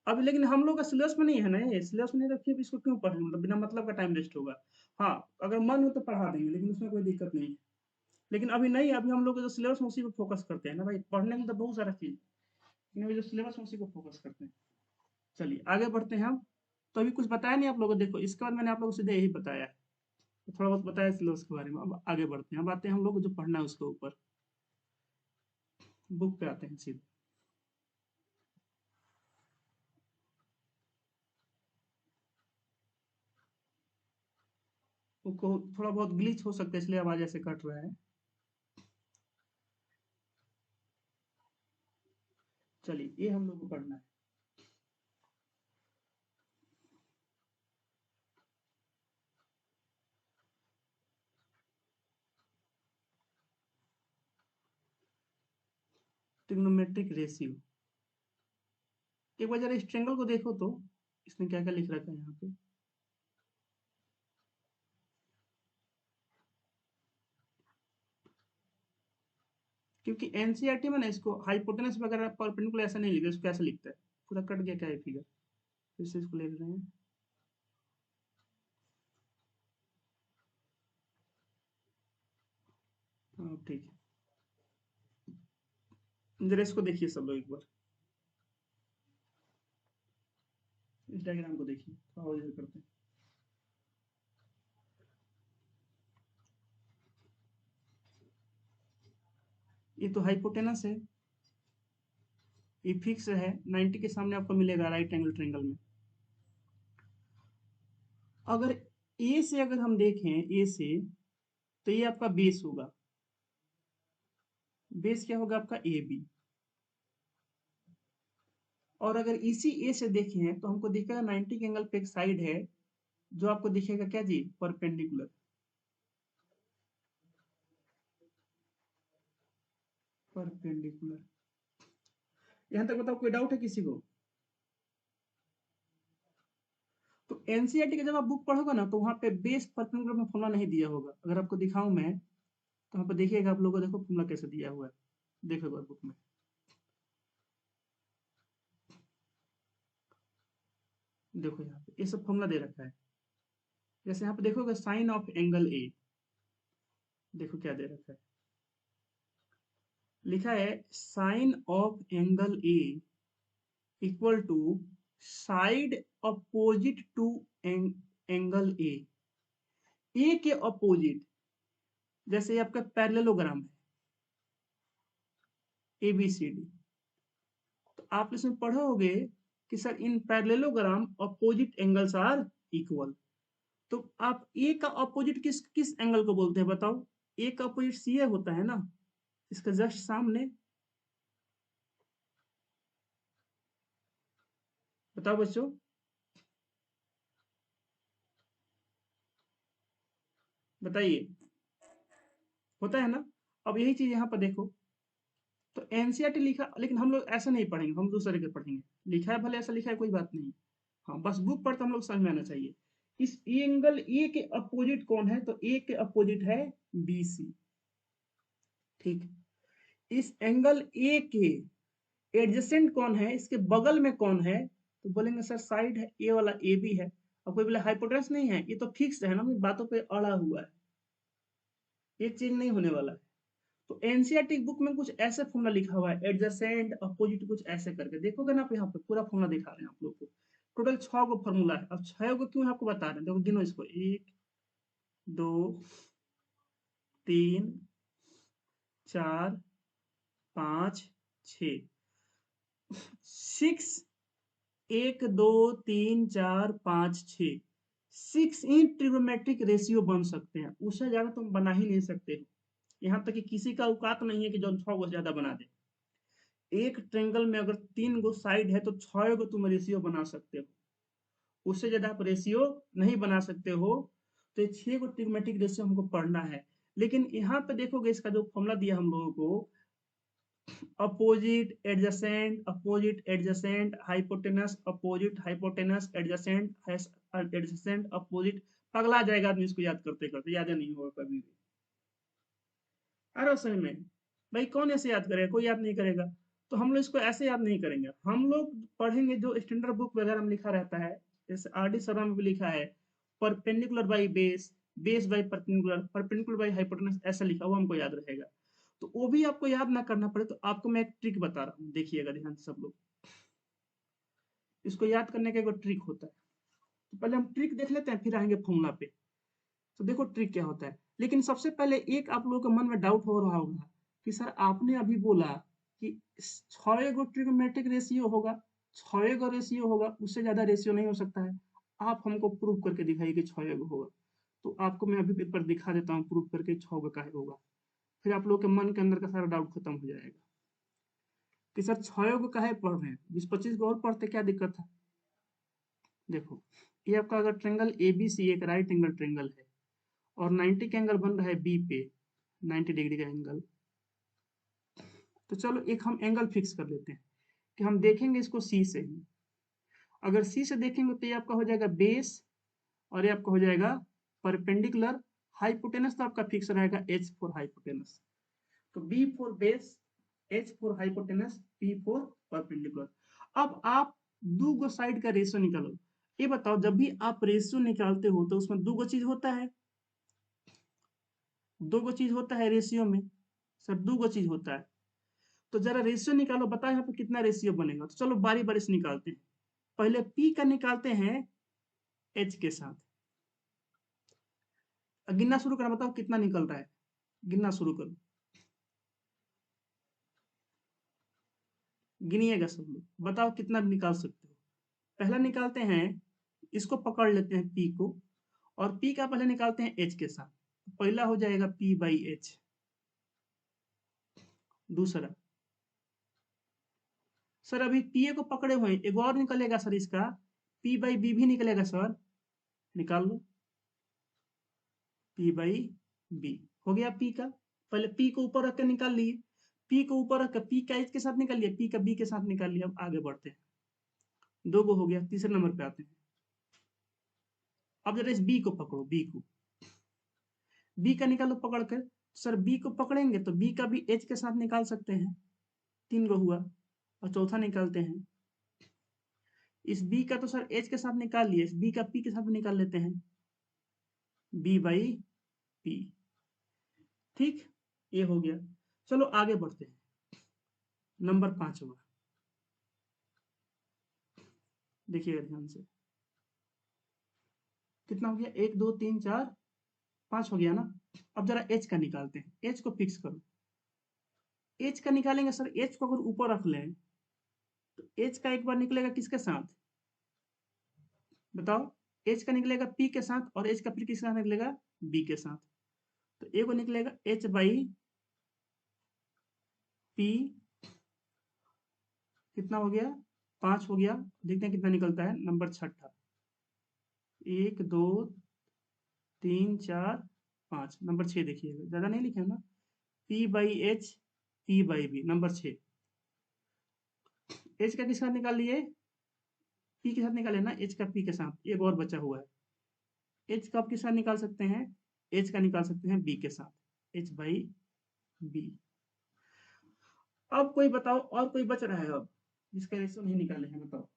अब, लेकिन हम लोग का सिलेबस में नहीं है ना, ये सिलेबस में नहीं, तो फिर इसको क्यों पढ़ें, मतलब बिना मतलब का टाइम वेस्ट होगा। हाँ, अगर मन हो तो पढ़ा देंगे, लेकिन उसमें कोई दिक्कत नहीं है। लेकिन अभी नहीं, अभी हम लोग जो सिलेबस में उसी पे फोकस करते हैं ना भाई, पढ़ने में तो बहुत सारा चीज, लेकिन अभी जो सिलेबस में उसी को फोकस करते हैं। चलिए आगे बढ़ते हैं हम। तो अभी कुछ बताया नहीं आप लोगों को, देखो इसके बाद मैंने आप लोगों को सीधे यही बताया है, तो थोड़ा बहुत बताया सिलेबस के बारे में। अब आगे बढ़ते हैं, अब आते हैं हम लोग को जो पढ़ना है उसके ऊपर, बुक पे आते हैं सीधे। को थोड़ा बहुत ग्लिच हो सकता है, इसलिए आवाज ऐसे कट रहा है। चलिए, ये हम लोग को पढ़ना है। Trigonometric ratio. एक बार जरा इस ट्रायंगल को देखो तो इसने क्या क्या लिख रखा है यहाँ पे। क्योंकि एनसीईआरटी में ना इसको हाइपोटेनस वगैरह परपेंडिकुलर ऐसा नहीं लिखा, इसको कैसे लिखता है, पूरा कट गया क्या है फिगर, फिर से इसको लिख रहे हैं। हाँ ठीक है, जरा इसको देखिए सब लोग एक बार, इस डायग्राम को देखिए, थोड़ा और इधर करते हैं। ये तो हाइपोटेनस है, ये फिक्स है, 90 के सामने आपको मिलेगा राइट एंगल ट्रायंगल में। अगर ए से अगर हम देखें, ए से, तो ये आपका बेस होगा, बेस क्या होगा आपका ए बी। और अगर इसी ए से देखें तो हमको दिखेगा 90 के एंगल पे एक साइड है जो आपको दिखेगा क्या जी, परपेंडिकुलर, परपेंडिकुलर। यहां तक बताओ, कोई डाउट है किसी को? तो एनसीईआरटी का जब आप बुक पढ़ोगे ना तो वहां पे बेस परपेंडिकुलर में फॉर्मूला नहीं दिया होगा। अगर आपको दिखाऊं मैं तो वहां पे देखिएगा, आप लोगों को देखो फॉर्मूला कैसे दिया हुआ है, देखो एक बार बुक में, देखो यहाँ पे ये सब फॉर्मूला दे रखा है। जैसे यहाँ पे देखोगे साइन ऑफ एंगल ए, देखो क्या दे रखा है, लिखा है sine of angle A equal to side opposite to angle A के अपोजिट। जैसे ये आपका पैरेललोग्राम है ए बी सी डी, तो आप इसमें पढ़ोगे कि sir in parallelogram opposite angles are equal. तो आप ए का अपोजिट किस किस एंगल को बोलते हैं बताओ? ए का अपोजिट सी ए होता है ना, इसका जस्ट सामने। बताओ बच्चों, बताइए, होता है ना? अब यही चीज यहाँ पर देखो, तो एनसीईआरटी लिखा, लेकिन हम लोग ऐसा नहीं पढ़ेंगे, हम दूसरे के पढ़ेंगे। लिखा है भले ऐसा लिखा है, कोई बात नहीं। हाँ बस बुक पढ़ते हम लोग समझ में आना चाहिए। इस एंगल ए के अपोजिट कौन है? तो ए के अपोजिट है बी सी। ठीक, इस एंगल ए के एडजेसेंट कौन है, इसके बगल में कौन है? तो बोलेंगे सर साइड है ए वाला ए बी है। अब कोई बोले हाइपोटेनस नहीं है, ये तो फिक्स है ना, बातों पे अड़ा हुआ है, ये चेंज नहीं होने वाला है। तो एनसीईआरटी बुक में कुछ ऐसे फॉर्मूला लिखा हुआ है, एडजेसेंट अपोजिट कुछ ऐसे करके, देखोगे ना आप यहाँ पे पूरा फॉर्मूला दिखा रहे हैं आप लोग को। टोटल 6 गो फॉर्मूला है। अब 6 गो क्यों आपको बता रहे हैं, देखो गिनो इसको, 1 2 3 4 5 6, 6, 1 2 3 4 5 6, 6 ही ट्रिग्नोमेट्रिक रेशियो बन सकते हैं, उससे ज्यादा तुम बना ही नहीं सकते हो। यहाँ तक कि किसी का औकात नहीं है कि जो 6 गो ज्यादा बना दे। एक ट्रेंगल में अगर 3 गो साइड है तो 6 गो तुम रेशियो बना सकते हो, उससे ज्यादा आप रेशियो नहीं बना सकते हो। तो ये 6 गो ट्रिग्नोमेट्रिक रेशियो हमको पढ़ना है। लेकिन यहाँ पे देखोगे इसका जो फॉर्मूला दिया हम लोगों को, opposite adjacent, opposite adjacent, hypotenuse, opposite hypotenuse, adjacent adjacent, opposite. पगला जाएगा आदमी इसको याद करते करते, याद नहीं होगा कभी भी। अरे समझ में भाई, कौन ऐसे याद करेगा? कोई याद नहीं करेगा। तो हम लोग इसको ऐसे याद नहीं करेंगे, हम लोग पढ़ेंगे जो स्टैंडर्ड बुक वगैरह में लिखा रहता है। जैसे आर डी शर्मा में भी लिखा है perpendicular by base, base by perpendicular, perpendicular by hypotenuse, ऐसा लिखा, वो हमको याद रहेगा। तो वो भी आपको याद ना करना पड़े तो आपको मैं एक ट्रिक बता रहा हूँ, देखिएगा ध्यान से सब लोग। इसको याद करने का एक ट्रिक होता है, तो पहले हम ट्रिक देख लेते हैं फिर आएंगे फॉर्मूला पे। तो देखो ट्रिक क्या होता है, लेकिन सबसे पहले एक आप लोगों के मन में डाउट हो रहा होगा कि सर आपने अभी बोला कि 6 गो ट्रिग्नोमेट्रिक रेशियो होगा, 6 गो रेशियो होगा, उससे ज्यादा रेशियो नहीं हो सकता है। आप हमको प्रूव करके दिखाइए कि 6 गो होगा। तो आपको मैं अभी पेपर दिखा देता हूँ प्रूव करके 6 गो काहे होगा, फिर आप लोग के मन के अंदर का सारा डाउट खत्म हो जाएगा कि सर 6 गो काहे पढ़ रहे हैं, 20-25 गो और पढ़ते क्या दिक्कत है। देखो, ये आपका अगर ट्रेंगल ए बी सी एक राइट एंगल ट्रेंगल है और 90 का एंगल बन रहा है बी पे, 90 डिग्री का एंगल, तो चलो एक हम एंगल फिक्स कर लेते हैं कि हम देखेंगे इसको सी से ही। अगर सी से देखेंगे तो ये आपका हो जाएगा बेस और ये आपका हो जाएगा परपेंडिकुलर। हाइपोटेनस तो आपका फिक्स रहेगा एच फॉर हाइपोटेनस। तो B for base, H for hypotenuse, P for perpendicular. अब आप दो गो साइड का रेशियो निकालो। ये बताओ जब भी आप रेशियो निकालते हो तो उसमें दो गो चीज होता है, दो गो चीज होता है रेशियो में। सर दो गो चीज होता है। तो जरा रेशियो निकालो, बताओ यहाँ पे कितना रेशियो बनेगा। तो चलो बारी बारी से निकालते हैं। पहले पी का निकालते हैं एच के साथ। गिनना शुरू करो, बताओ कितना निकल रहा है। गिनना शुरू करो, गिनिएगा सब लोग, बताओ कितना निकाल सकते हो। पहला निकालते हैं, इसको पकड़ लेते हैं पी को, और पी का पहले निकालते हैं एच के साथ। पहला हो जाएगा पी बाई एच। दूसरा, सर अभी पी ए को पकड़े हुए हैं, एक और निकलेगा सर इसका, पी बाई बी भी निकलेगा सर। निकाल लो, पी बाई बी हो गया पी का। पहले पी को ऊपर रख के निकाल लिए, पी को ऊपर रख कर पी का एच के साथ निकाल लिया, पी का बी के साथ निकाल लिया। अब आगे बढ़ते हैं, दो गो हो गया। तीसरे नंबर पे आते हैं। अब जरा इस बी को पकड़ो, बी को, बी का निकालो पकड़ कर। सर बी को पकड़ेंगे तो बी का भी एच के साथ निकाल सकते हैं, तीन गो हुआ। और चौथा निकालते हैं, इस बी का तो सर एच के साथ निकाल लिए, इस बी का पी के साथ निकाल लेते हैं, बी बाई पी। ठीक, ये हो गया। चलो आगे बढ़ते हैं। नंबर पांचवा, देखिएगा ध्यान से। कितना हो गया, एक दो तीन चार पांच हो गया ना। अब जरा एच का निकालते हैं, एच को फिक्स करो। एच का निकालेंगे सर, एच को अगर ऊपर रख लें तो एच का एक बार निकलेगा किसके साथ, बताओ। एच का निकलेगा पी के साथ, और एच का फिर किसके साथ निकलेगा, बी के साथ। तो ए को निकलेगा एच बाई पी। कितना हो गया, पांच हो गया। देखते हैं कितना निकलता है। नंबर छठा, एक दो तीन चार पांच, नंबर छह देखिएगा, ज्यादा नहीं लिखे ना। P by H, P by B, number छह। एच का किस साथ निकाल लिए, पी के साथ निकाले ना, एच का पी के साथ, एक और बचा हुआ है। एच का आप किस साथ निकाल सकते हैं, एच का निकाल सकते हैं बी के साथ, एच बाई बी। अब कोई बताओ, और कोई बच रहा है अब जिसका रेशियो नहीं निकाले हैं, बताओ।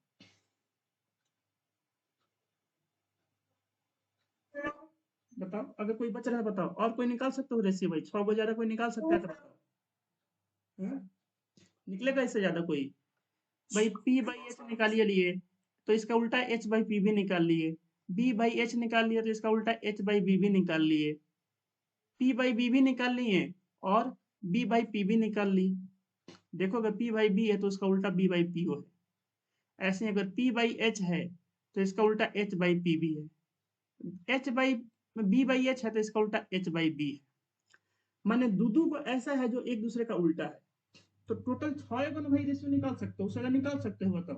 बताओ अगर कोई बच रहा है बताओ, और कोई निकाल सकते हो रेशियो भाई, छह को ज्यादा कोई निकाल सकता है तो बताओ। हाँ? निकलेगा इससे ज्यादा कोई। भाई पी बाई एच निकालिए लिए, तो इसका उल्टा एच बाई पी भी निकाल लिए। बी बाई एच निकाल लिया तो इसका उल्टा एच बाई बी भी निकाल लिए। पी बाई बी भी निकाल लिए, और बी बाई पी भी निकाल ली। देखो अगर पी बाई बी है तो उसका उल्टा बी बाई पी हो है। ऐसे ही अगर पी बाई एच है तो इसका उल्टा एच बाई पी भी है। H by B by H है तो इसका उल्टा एच बाई बी है। माने दूधू को ऐसा है जो एक दूसरे का उल्टा है। तो टोटल छह गुना भाई रेशियो निकाल सकते हो, उससे ज्यादा निकाल सकते हो, बताओ।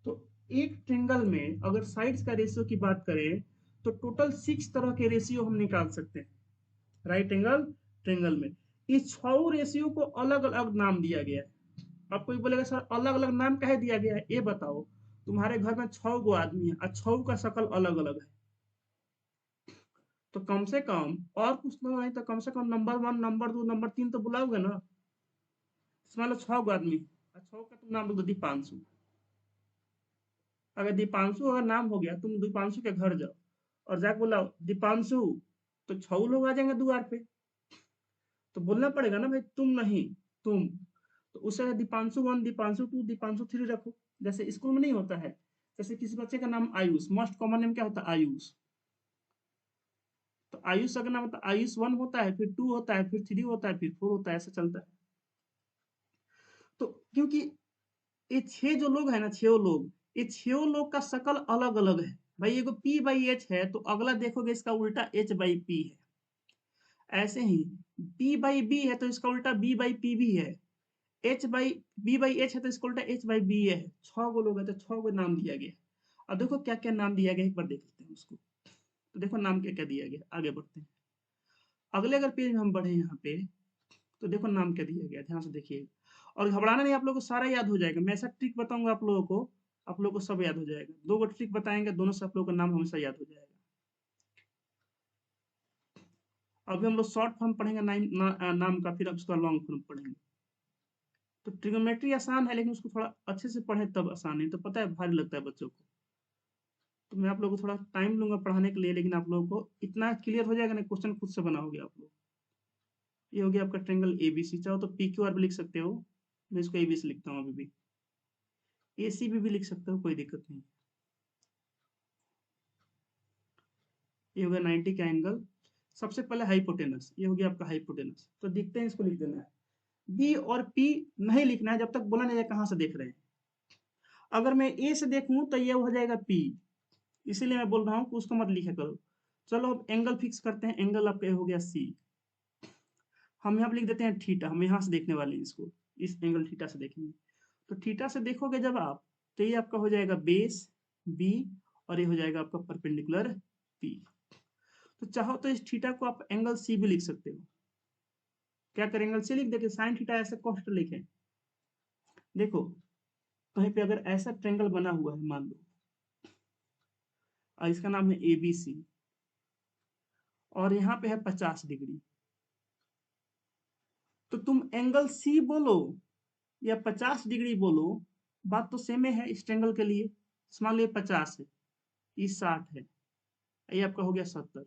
तो एक ट्रेंगल में अगर साइड्स का रेशियो की बात करें तो टोटल सिक्स तरह के रेशियो हम निकाल सकते हैं राइट एंगल ट्रेंगल में। इस छह रेशियो को अलग अलग नाम दिया गया है। अब कोई बोलेगा सर अलग अलग नाम काहे दिया गया है, ये बताओ। तुम्हारे घर में छह गो आदमी है और छह का शक्ल अलग अलग है, तो कम से कम, और कुछ तो नहीं तो कम से कम नंबर वन नंबर दो नंबर तीन तो बुलाओगे ना। मान लो छह गो आदमी और छह का तुम नाम बोल दो दीपांशु। अगर दीपांशु अगर नाम हो गया, तुम दीपांशु के घर जाओ और जाके बोला दीपांशु, तो छह लोग आ जाएंगे द्वार पे। तो बोलना पड़ेगा ना भाई तुम नहीं, तुम। तो उससे Deepanshu one Deepanshu two Deepanshu three रखो, जैसे स्कूल में नहीं होता है। जैसे किसी बच्चे का नाम आयुष, मोस्ट कॉमन नेम क्या होता है, आयुष। तो आयुष अगर नाम होता है, आयुष वन होता है, फिर टू होता है, फिर थ्री होता है, फिर फोर होता है, ऐसा चलता है। तो क्योंकि ये छह जो लोग हैं ना, छह लोग, ये छह लोग का शकल अलग अलग है। भाई एगो पी बाई एच है तो अगला देखोगे इसका उल्टा एच बाई पी है। ऐसे ही पी बाई बी है तो इसका उल्टा बी बाई पी भी है। H by B by H है तो इसका उल्टा एच बाई बी है। छह गो लोग है तो छह गो नाम दिया गया। अब देखो क्या क्या नाम दिया गया, एक बार देख लेते हैं उसको। तो देखो नाम क्या क्या दिया गया, आगे बढ़ते हैं। अगले अगर पेज में हम बढ़े यहाँ पे, तो देखो नाम क्या दिया गया, ध्यान से देखिए। और घबराना नहीं, आप लोगों को सारा याद हो जाएगा। मैं ऐसा ट्रिक बताऊंगा आप लोगों को, आप लोगों को सब याद हो जाएगा। 2 गो ट्रिक बताएंगे, दोनों से आप लोगों का नाम हमेशा याद हो जाएगा। अभी हम लोग शॉर्ट फॉर्म पढ़ेंगे नाम का, फिर अब उसका लॉन्ग फॉर्म पढ़ेंगे। तो ट्रिग्नोमेट्री आसान है, लेकिन उसको थोड़ा अच्छे से पढ़ें तब आसान है, तो पता है भारी लगता है बच्चों को। तो मैं आप लोगों को थोड़ा टाइम लूंगा पढ़ाने के लिए, लेकिन आप लोगों को इतना क्लियर हो जाएगा ना, क्वेश्चन खुद से बनाओगे आप लोग। ये हो गया आपका ट्रायंगल एबीसी। चाहो तो पी क्यू आर भी लिख सकते हो, मैं इसको एबीसी लिखता हूँ अभी भी। एसी भी लिख सकते हो, कोई दिक्कत नहीं। ये हो गया 90 का एंगल। सबसे पहले हाइपोटेनस, ये हो गया आपका हाइपोटेनस। तो दिखते हैं, इसको लिख देना है। बी और पी नहीं लिखना है जब तक बोला नहीं जाए कहाँ से देख रहे हैं। अगर मैं ए से देखूं तो ये हो जाएगा पी, इसीलिए मैं बोल रहा हूँ कि उसको मत लिखा करो। चलो अब एंगल फिक्स करते हैं। एंगल आपका हो गया सी। हम यहाँ पे लिख देते हैं थीटा, हम यहाँ से देखने वाले हैं इसको, इस एंगल थीटा से देखेंगे। तो थीटा से देखोगे जब आप, तो ये आपका हो जाएगा बेस बी, और ये हो जाएगा आपका परपेंडिकुलर पी। तो चाहो तो इस थीटा को आप एंगल सी भी लिख सकते हो। क्या करें, एंगल सी लिख देंगे, साइन थीटा ऐसे कॉस्ट लिखें। देखो कहीं पे अगर ऐसा ट्रायंगल बना हुआ है मान लो, और इसका नाम है ए बी सी, और यहाँ पे है 50 डिग्री, तो तुम एंगल सी बोलो या 50 डिग्री बोलो, बात तो सेम है इस ट्रायंगल के लिए। मान लो ये 50 है, ये 60 है, ये आपका हो गया 70।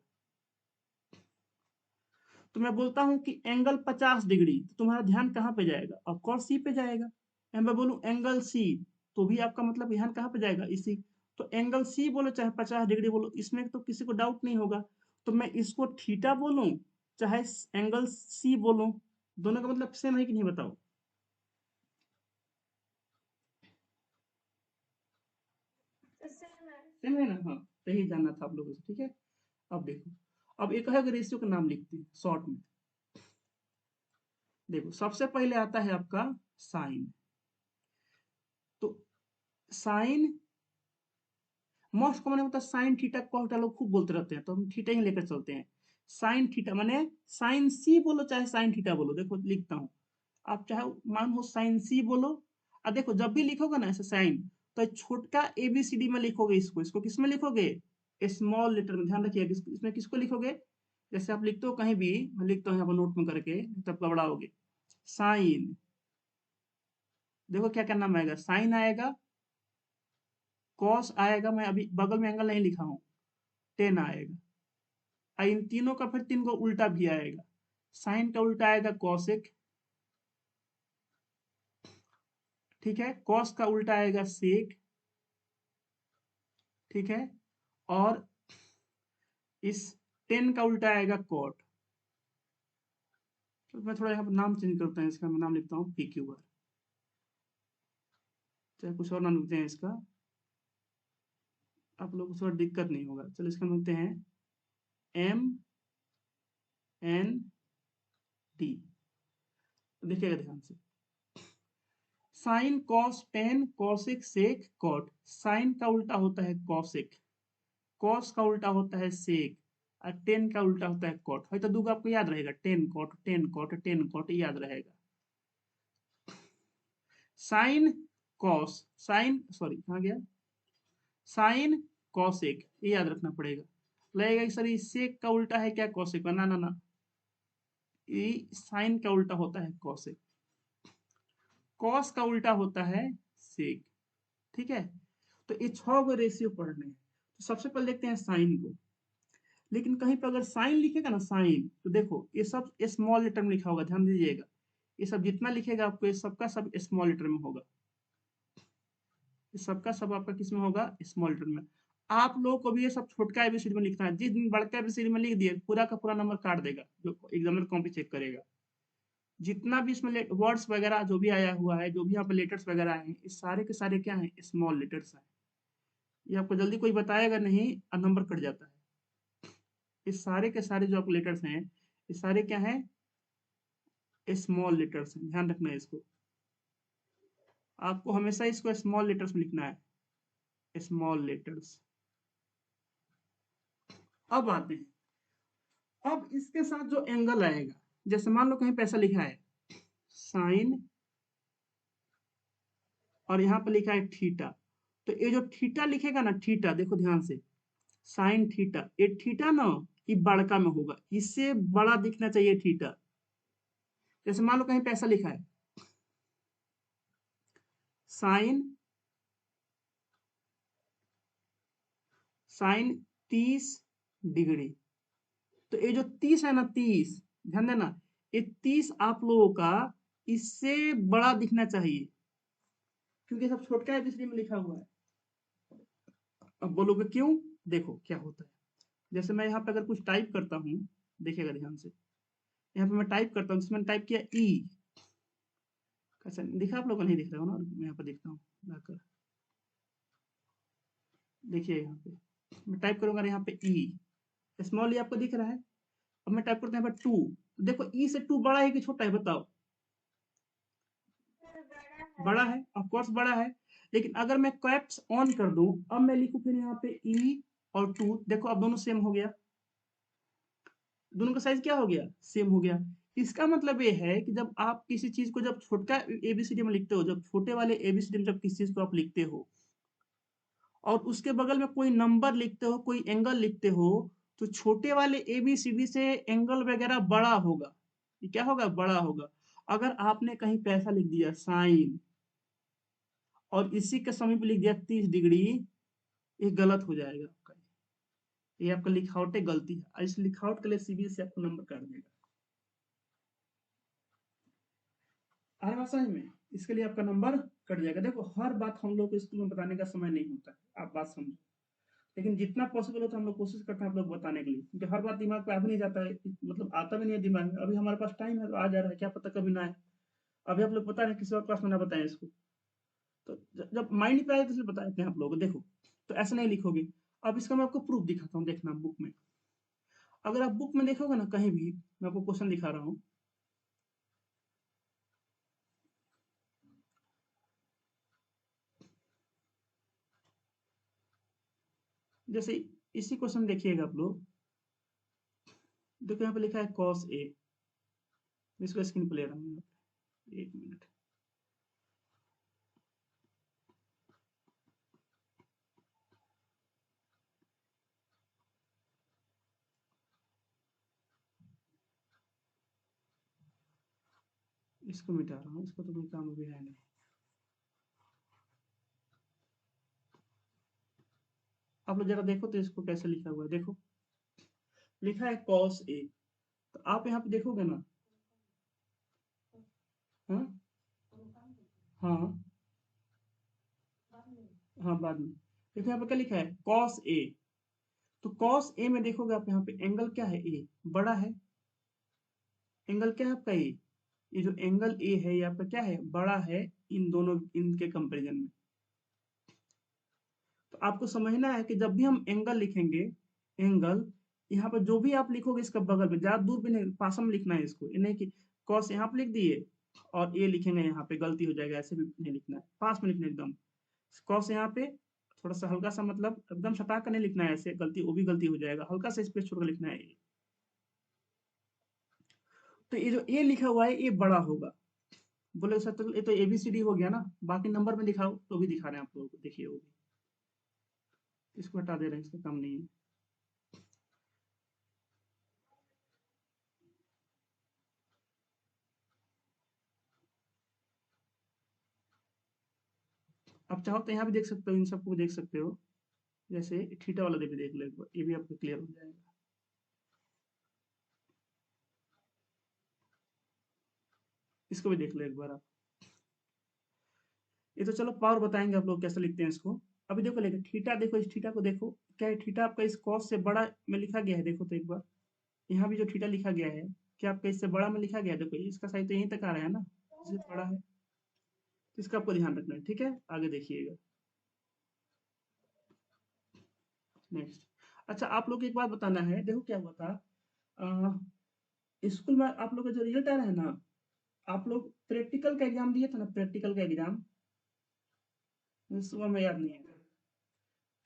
तो मैं बोलता हूं कि एंगल 50 डिग्री, तो तुम्हारा ध्यान कहाँ पे जाएगा, ऑफकोर्स सी पे जाएगा। मैं बोलूं एंगल सी, तो भी आपका मतलब ध्यान कहाँ पे जाएगा, इसी। तो एंगल सी बोलो चाहे 50 डिग्री बोलो, इसमें तो किसी को डाउट नहीं होगा। तो मैं इसको थीटा बोलूं चाहे एंगल सी बोलूं, दोनों का मतलब सेम है कि नहीं बताओ। सेम है ना, हाँ। तो यही जानना था आप लोगों से, ठीक है। अब देखो, अब एक है रेशियो का नाम लिखते हैं शॉर्ट में। देखो सबसे पहले आता है आपका साइन। तो साइन मोस्ट कॉमन होता है साइन थीटा, कॉस थीटा, लोग खूब बोलते रहते हैं, तो हम थीटा ही लेकर चलते हैं। साइन थीटा माने साइन सी बोलो चाहे साइन थीटा बोलो। देखो लिखता हूँ, आप चाहे मान लो साइन सी बोलो। और देखो जब भी लिखोगे ना ऐसे साइन, तो छोटा ए बी सी डी में लिखोगे, इसको इसको किस में लिखोगे, स्मॉल लेटर में। ध्यान रखिए इसमें किसको लिखोगे, जैसे आप लिखते हो कहीं भी, मैं लिखता हूँ यहाँ पर नोट में करके, तब घबराओगे। साइन, देखो क्या क्या नाम आएगा, साइन आएगा, कॉस आएगा, मैं अभी बगल में एंगल नहीं लिखा हूँ, टेन आएगा। और इन तीनों का फिर 3 को उल्टा भी आएगा। साइन का उल्टा आएगा कॉसेक, ठीक है। कॉस का उल्टा आएगा सेक, ठीक है। और इस 10 का उल्टा आएगा कॉट। तो मैं थोड़ा यहाँ पर नाम चेंज करता हूँ, इसका मैं नाम लिखता हूँ पी क्यू आर, चाहे कुछ और नाम लिखते हैं इसका, आप लोग को थोड़ा दिक्कत नहीं होगा। चलो इसका लिखते हैं एम एन डी। देखिएगा ध्यान से, sine cos tan cosec sec cot. Sine का उल्टा होता है कॉसेक, कॉस का उल्टा होता है सेक, और टेन का उल्टा होता है कॉट। है तो दूगो आपको याद रहेगा, tan cot tan cot tan cot, याद रहेगा। साइन कॉस, साइन सॉरी कहाँ गया, साइन कॉसेक, ये याद रखना पड़ेगा। लगेगा कि सर ये सेक का उल्टा है क्या कॉसेक, ना ना ना, ये साइन का उल्टा होता है कॉसेक, कॉस का उल्टा होता है सेक, ठीक है। तो ये 6 गो रेशियो पढ़ने हैं। तो सबसे पहले देखते हैं साइन को। लेकिन कहीं पर अगर साइन लिखेगा ना साइन, तो देखो ये सब स्मॉल लेटर में लिखा होगा, ध्यान दीजिएगा। ये सब जितना लिखेगा आपको, ये सबका सब स्मॉल लेटर में होगा, ये सबका सब आपका किस में होगा, स्मॉल लेटर में। आप लोगों को भी ये सब छोटका एबीसीडी में लिखना है। जिस दिन बड़का एबीसीडी में लिख दिए, पूरा का पूरा नंबर काट देगा, जो एग्जामिनर कॉपी चेक करेगा। जितना भी इसमें वर्ड्स वगैरह जो भी आया हुआ है, जो भी यहाँ पे लेटर्स वगैरह हैं, ये सारे के सारे क्या हैं, स्मॉल लेटर्स हैं। ये आपको जल्दी कोई बताएगा नहीं और नंबर कट जाता है। ये सारे के सारे जो आपको लेटर्स हैं, ये सारे क्या हैं, स्मॉल लेटर्स हैं। ध्यान रखना है इसको, आपको हमेशा इसको स्मॉल लेटर्स में लिखना है, स्मॉल लेटर्स। अब आते हैं, अब इसके साथ जो एंगल आएगा, जैसे मान लो कहीं पैसा लिखा है, साइन और यहाँ पे लिखा है थीटा। तो ये जो थीटा लिखेगा ना, थीटा देखो ध्यान से, साइन थीटा, ये थीटा ना ये बड़का में होगा, इससे बड़ा दिखना चाहिए थीटा। जैसे मान लो कहीं पैसा लिखा है साइन साइन 30 डिग्री, तो ये जो 30 है ना, 30 ध्यान देना, ये 30 आप लोगों का इससे बड़ा दिखना चाहिए, क्योंकि सब छोटका एबीसीडी में लिखा हुआ है। अब बोलोगे क्यों? देखो क्या होता है, जैसे मैं यहाँ पे अगर कुछ टाइप करता हूँ, देखिएगा ध्यान से, यहाँ पे मैं टाइप करता हूँ, जिसमें टाइप किया ई, कैसा दिखा आप लोगों को? नहीं दिख रहा हो ना, मैं यहाँ पे देखता हूँ लाकर, देखिए यहाँ पे मैं टाइप करूंगा यहाँ पे ई, स्मॉल ई आपको दिख रहा है। अब मैं टाइप करता हूँ यहाँ पे 2, देखो ई से 2 बड़ा है कि छोटा है बताओ? बड़ा है, ऑफ कोर्स बड़ा है। लेकिन अगर मैं कैप्स ऑन कर दूं, अब मैं लिखूं फिर यहाँ पे ई और 2, देखो अब दोनों सेम हो गया, दोनों का साइज क्या हो गया? सेम हो गया। इसका मतलब ये है कि जब आप किसी चीज को, जब छोटा एबीसीडी में लिखते हो, जब छोटे वाले एबीसीडी में जब किसी चीज को आप लिखते हो और उसके बगल में कोई नंबर लिखते हो, कोई एंगल लिखते हो, तो छोटे वाले एबीसीडी से एंगल वगैरह बड़ा होगा। ये क्या होगा? बड़ा होगा। अगर आपने कहीं पैसा लिख दिया साइन और इसी के समय पे लिख दिया 30 डिग्री, ये गलत हो जाएगा आपका, ये आपका लिखावट गलती है, और इस लिखावट के लिए सीबीएसई आपको नंबर काट देगा। आए बात समझ में? इसके लिए आपका नंबर कट जाएगा। देखो हर बात हम लोग को स्कूल में बताने का समय नहीं होता है, आप बात समझो, लेकिन जितना पॉसिबल होता है हम लोग कोशिश करते हैं आप लोग बताने के लिए, क्योंकि हर बात दिमाग पे आ भी नहीं जाता है, मतलब आता भी नहीं है दिमाग में। अभी हमारे पास टाइम है तो आ जा रहा है, क्या पता कभी ना आए। अभी आप लोग बता रहे हैं, किसी और क्लास में ना बताएं इसको, तो जब माइंड पे आए तो इसलिए बता देते हैं आप लोग। देखो तो ऐसे नहीं लिखोगे। अब इसका मैं आपको प्रूफ दिखाता हूँ, देखना बुक में, अगर आप बुक में देखोगे ना कहीं भी, मैं आपको क्वेश्चन दिखा रहा हूँ, जैसे इसी क्वेश्चन देखिएगा आप लोग, देखो यहाँ पे लिखा है कॉस ए, इसको स्क्रीन पे ले रहा हूँ, एक मिनट, इसको मिटा रहा हूँ, इसको तो कोई काम अभी है नहीं। आप लोग जरा देखो तो इसको कैसे लिखा हुआ है, देखो लिखा है कॉस ए, तो आप यहाँ पे देखोगे ना, हाँ हाँ हाँ बाद में, देखो यहाँ पे क्या लिखा है कॉस ए, तो कॉस ए में देखोगे आप यहाँ पे एंगल क्या है? ए बड़ा है, एंगल क्या है आपका? ये जो एंगल ए है ये आपका क्या है? बड़ा है, इन दोनों इनके कंपेरिजन में। तो आपको समझना है कि जब भी हम एंगल लिखेंगे, एंगल यहाँ पर जो भी आप लिखोगे इसका बगल में, ज्यादा दूर भी नहीं, पास में लिखना है इसको, ये नहीं कि कॉस यहाँ पे लिख दिए और ए लिखेंगे यहाँ पे, गलती हो जाएगा, ऐसे भी नहीं लिखना है, पास में लिखना है एकदम। कॉस यहाँ पे थोड़ा सा हल्का सा, मतलब एकदम सटा कर नहीं लिखना है ऐसे, गलती वो भी गलती हो जाएगा, हल्का सा स्पेस छोड़कर लिखना है। तो ये जो ए लिखा हुआ है ये बड़ा होगा। बोले सर तो ये तो एबीसीडी हो गया ना, बाकी नंबर में दिखाओ, तो भी दिखा रहे हैं आप लोगों को, देखिए वो भी, इसको हटा दे रहे हैं, इसका काम नहीं है। आप चाहो तो यहाँ भी देख सकते हो, इन सबको भी देख सकते हो, जैसे थीटा वाला भी देख लो एक बार, ये भी आपको क्लियर हो जाएगा। इसको भी देख लो एक बार आप। ये तो चलो पावर बताएंगे आप लोग कैसे लिखते हैं इसको। अभी देखो लेकिन थीटा, देखो इस थीटा को देखो, क्या है थीटा आपका इस कॉस से बड़ा में लिखा गया है? देखो तो एक बार, यहाँ भी जो थीटा लिखा गया है, क्या आपका इससे बड़ा में लिखा गया है? देखो इसका साइज तो यहीं तक आ रहा है ना, इससे बड़ा है, तो इसका आपको ध्यान रखना है, ठीक है? आगे देखिएगा नेक्स्ट। अच्छा आप लोग को एक बात बताना है, देखो क्या हुआ था, स्कूल में आप लोग का जो रिजल्ट आ रहा है ना, आप लोग प्रैक्टिकल का एग्जाम दिए थे ना, प्रैक्टिकल का एग्जाम, सुबह में याद नहीं है,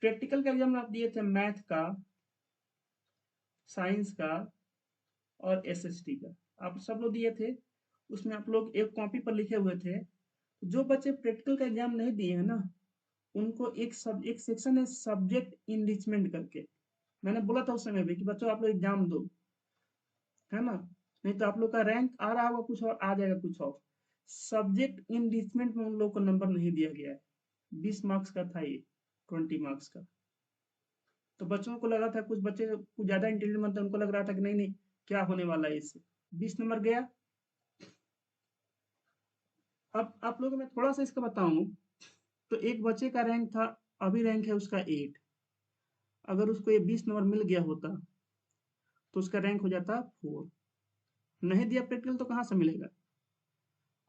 प्रैक्टिकल का एग्जाम आप दिए थे मैथ का, साइंस का और एसएसटी का, आप सब लोग दिए थे। उसमें आप लोग एक कॉपी पर लिखे हुए थे। जो बच्चे प्रैक्टिकल का एग्जाम नहीं दिए हैं ना, उनको एक सेक्शन है सब्जेक्ट इनरिचमेंट करके। मैंने बोला था उस समय भी कि बच्चों आप लोग एग्जाम दो, है ना, नहीं तो आप लोग का रैंक आ रहा होगा कुछ और, आ जाएगा कुछ और। सब्जेक्ट इनरिचमेंट में उन लोगों को नंबर नहीं दिया गया है। 20 मार्क्स का था ये, 20 मार्क्स का। तो बच्चों को लगा था, कुछ बच्चे कुछ ज्यादा इंटेलिजेंट थे, उनको लग रहा था कि नहीं नहीं क्या होने वाला है इससे। 20 नंबर गया। अब आप लोगों को मैं थोड़ा सा इसका बताऊं, तो एक बच्चे का रैंक था, अभी रैंक है उसका 8। अगर उसको ये 20 नंबर मिल गया होता तो उसका रैंक हो जाता 4। नहीं दिया प्रैक्टिकल तो कहाँ से मिलेगा।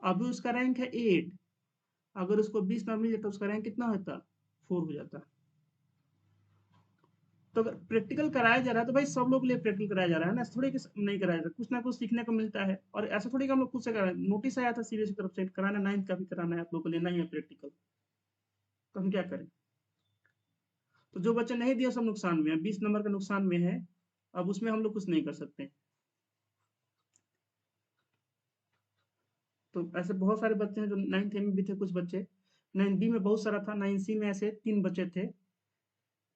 अभी उसका रैंक है 8, अगर उसको 20 नंबर मिल जाता उसका रैंक कितना होता, 4 हो जाता। तो अगर प्रैक्टिकल कराया जा रहा है तो भाई सब लोग के लिए प्रैक्टिकल कराया जा रहा है ना, ऐसा थोड़ी कि नहीं कराया जा रहा, कुछ ना कुछ सीखने को मिलता है। और ऐसा थोड़ी कि हम लोग खुद से करा रहे हैं। नोटिस आया था सीबीएसई की तरफ से, कराना 9th का भी कराना है, आप लोग को लेना ही है प्रैक्टिकल। तो हम क्या करें। तो जो बच्चे नहीं दिया सब नुकसान में है, 20 नंबर का नुकसान में है। अब उसमें हम लोग कुछ नहीं कर सकते। तो ऐसे बहुत सारे बच्चे हैं जो 9th ए में भी थे, कुछ बच्चे 9th बी में बहुत सारा था, 9th सी में ऐसे 3 बच्चे थे।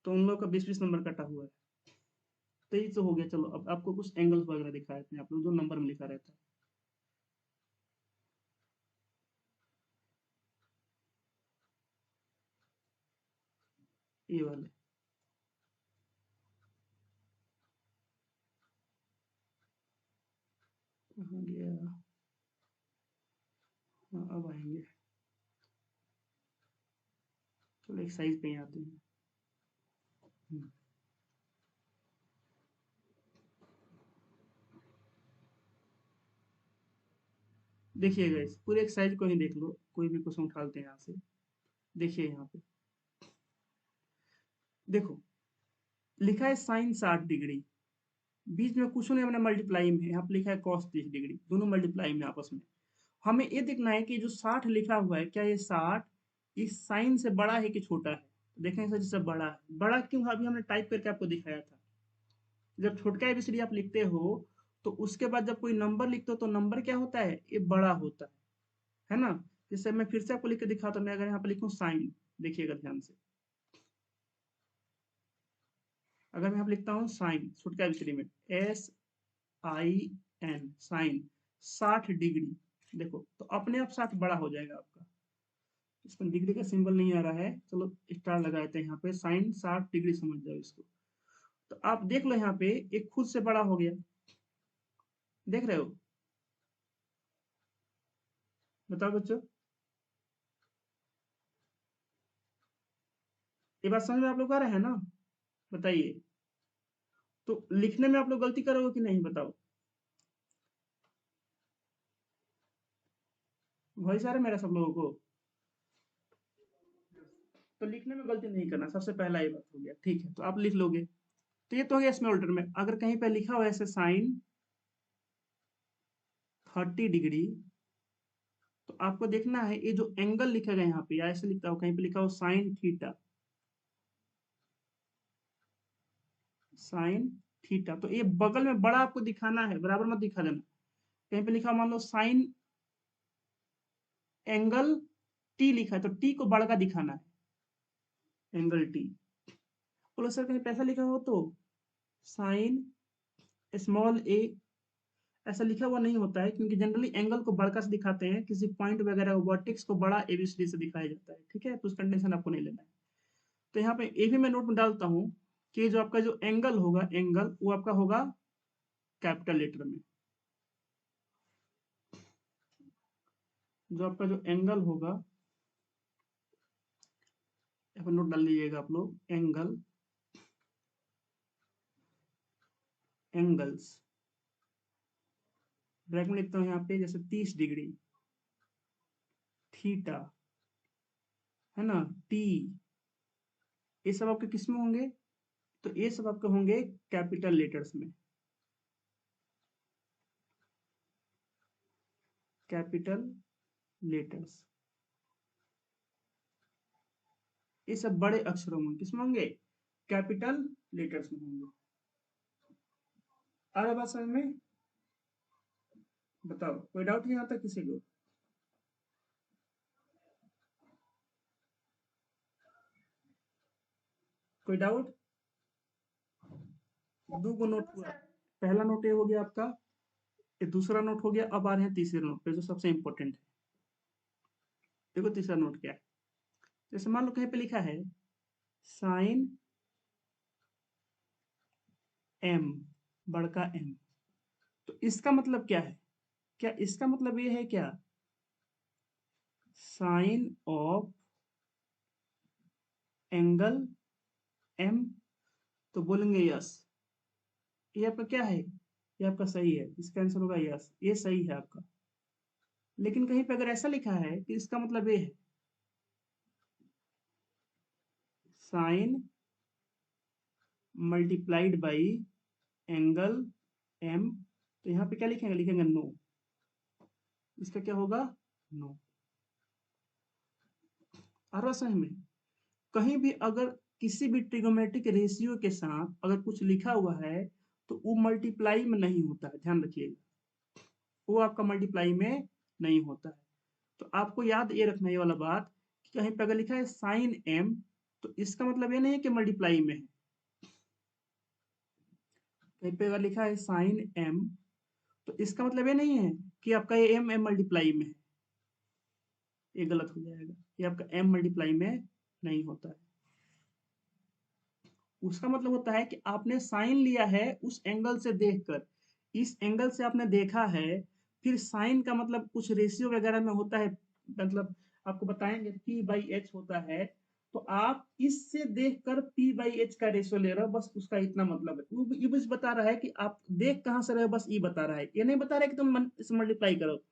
तो उन लोग का 20-20 नंबर कटा हुआ है। तो ये तो हो गया। चलो अब आपको कुछ एंगल्स वगैरह दिखा देते हैं, आप लोग जो नंबर में लिखा रहता है ये वाले। कहाँ गया। हाँ अब आएंगे। चलो एक साइज पे ही आते हैं। हम्म, देखिएगा इस पूरे एक साइज को ही देख लो, कोई भी क्वेश्चन उठाते हैं यहाँ से। देखिए यहाँ पे देखो, लिखा है साइन 60 डिग्री, बीच में कुछ नहीं, हमने मल्टीप्लाई में यहाँ पे लिखा है कॉस 30 डिग्री, दोनों मल्टीप्लाई में आपस में। हमें ये देखना है कि जो 60 लिखा हुआ है, क्या ये 60 इस साइन से बड़ा है कि छोटा है। तो देखें सर, जैसे बड़ा है। बड़ा क्यों, अभी हमने टाइप करके आपको दिखाया था। जब छोटका एबीसीडी आप लिखते हो, तो उसके बाद जब कोई नंबर लिखते हो तो नंबर क्या होता है, ये बड़ा होता है ना। जैसे मैं फिर से आपको लिख के दिखाता हूँ, मैं अगर यहाँ पे लिखूँ साइन, देखिएगा ध्यान से। अगर मैं यहाँ पे लिखता हूँ साइन छोटका एबीसीडी में, SIN, साइन 60 डिग्री, देखो तो अपने आप 60 बड़ा हो जाएगा आपका। इसमें डिग्री का सिंबल नहीं आ रहा है, चलो स्टार लगा देते हैं यहाँ पे, साइन 60 डिग्री समझ जाओ इसको। तो आप देख लो यहाँ पे एक खुद से बड़ा हो गया, देख रहे हो। बताओ बच्चों, ये बात समझ में आप लोग आ रहे हैं ना, बताइए। तो लिखने में आप लोग गलती करोगे कि नहीं, बताओ। वही सारे मेरा सब लोगों को। तो लिखने में गलती नहीं करना, सबसे पहला ये बात हो गया, ठीक है। तो आप लिख लोगे। तो ये तो हो गया स्मॉल लेटर में। अगर कहीं पे लिखा हुआ है ऐसे साइन 30 डिग्री, तो आपको देखना है ये जो एंगल लिखा गया यहाँ पे, या ऐसे लिखता हो, कहीं पे लिखा हो साइन थीटा, साइन थीटा, तो ये बगल में बड़ा आपको दिखाना है, बराबर मत दिखा देना। कहीं पे लिखा मान लो साइन एंगल टी लिखा है, तो टी को बड़ा का दिखाना है, एंगल टी। बोलो सर कहीं पैसा लिखा हो तो साइन स्मॉल ए, ऐसा लिखा हुआ नहीं होता है, क्योंकि जनरली एंगल को बड़का से दिखाते हैं, किसी पॉइंट वगैरह वर्टेक्स को बड़ा एबीसीडी से दिखाया जाता है, ठीक है। तो उस कंडीशन आपको नहीं लेना है। तो यहाँ पे ये भी मैं नोट में डालता हूँ कि जो आपका जो एंगल होगा, एंगल वो आपका होगा कैपिटल लेटर में। जो आपका जो एंगल होगा, यहाँ पे नोट डाल लीजिएगा आप लोग, एंगल, एंगल्स ब्रैकेट में लिखता हूँ यहाँ पे, जैसे 30 डिग्री, थीटा, है ना, टी, ये सब आपके किस में होंगे, तो ये सब आपके होंगे कैपिटल लेटर्स में, कैपिटल लेटर्स। ये सब बड़े अक्षरों में किसमें होंगे, कैपिटल लेटर्स में होंगे। आ रहा बात समझ में। बताओ, कोई डाउट नहीं आता किसी को? कोई डाउट? दो को नोट हुआ। पहला नोट ये हो गया आपका, ये दूसरा नोट हो गया। अब आ रहे हैं तीसरे नोट पे जो सबसे इंपॉर्टेंट है। देखो तीसरा नोट क्या है। जैसे मान लो कहीं पे लिखा है साइन एम, बड़का एम, तो इसका मतलब क्या है? क्या इसका मतलब ये है क्या, साइन ऑफ एंगल एम? तो बोलेंगे यस। ये आपका क्या है, ये आपका सही है, इसका आंसर होगा यस, ये सही है आपका। लेकिन कहीं पे अगर ऐसा लिखा है कि इसका मतलब ये है sine multiplied by angle M, तो यहाँ पे क्या लिखेंगे, लिखेंगे नो। इसका क्या होगा, नो। आ रहा समझ में? कहीं भी अगर किसी भी ट्रिगोमेट्रिक रेशियो के साथ अगर कुछ लिखा हुआ है तो वो मल्टीप्लाई में नहीं होता है, ध्यान रखिएगा। वो आपका मल्टीप्लाई में नहीं होता है। तो आपको याद ये रखना ये वाला बात कि कहीं पे अगर लिखा है साइन एम, तो इसका मतलब ये नहीं है कि मल्टीप्लाई में है। कहीं पे अगर लिखा है साइन एम, तो इसका मतलब ये नहीं है कि आपका ये एम एम मल्टीप्लाई में है। ये गलत हो जाएगा। ये आपका एम मल्टीप्लाई में नहीं होता है। उसका मतलब होता है कि आपने साइन लिया है उस एंगल से देखकर, इस एंगल से आपने देखा है, फिर साइन का मतलब कुछ रेशियो वगैरह में होता है, मतलब आपको बताएंगे पी बाई एच होता है। तो आप इससे देखकर पी बाई एच का रेशियो ले रहे हो, बस उसका इतना मतलब है। वो ये बस बता रहा है कि आप देख कहाँ से रहे हो, बस ये बता रहा है। ये नहीं बता रहा है कि तुम इसे मल्टीप्लाई करो।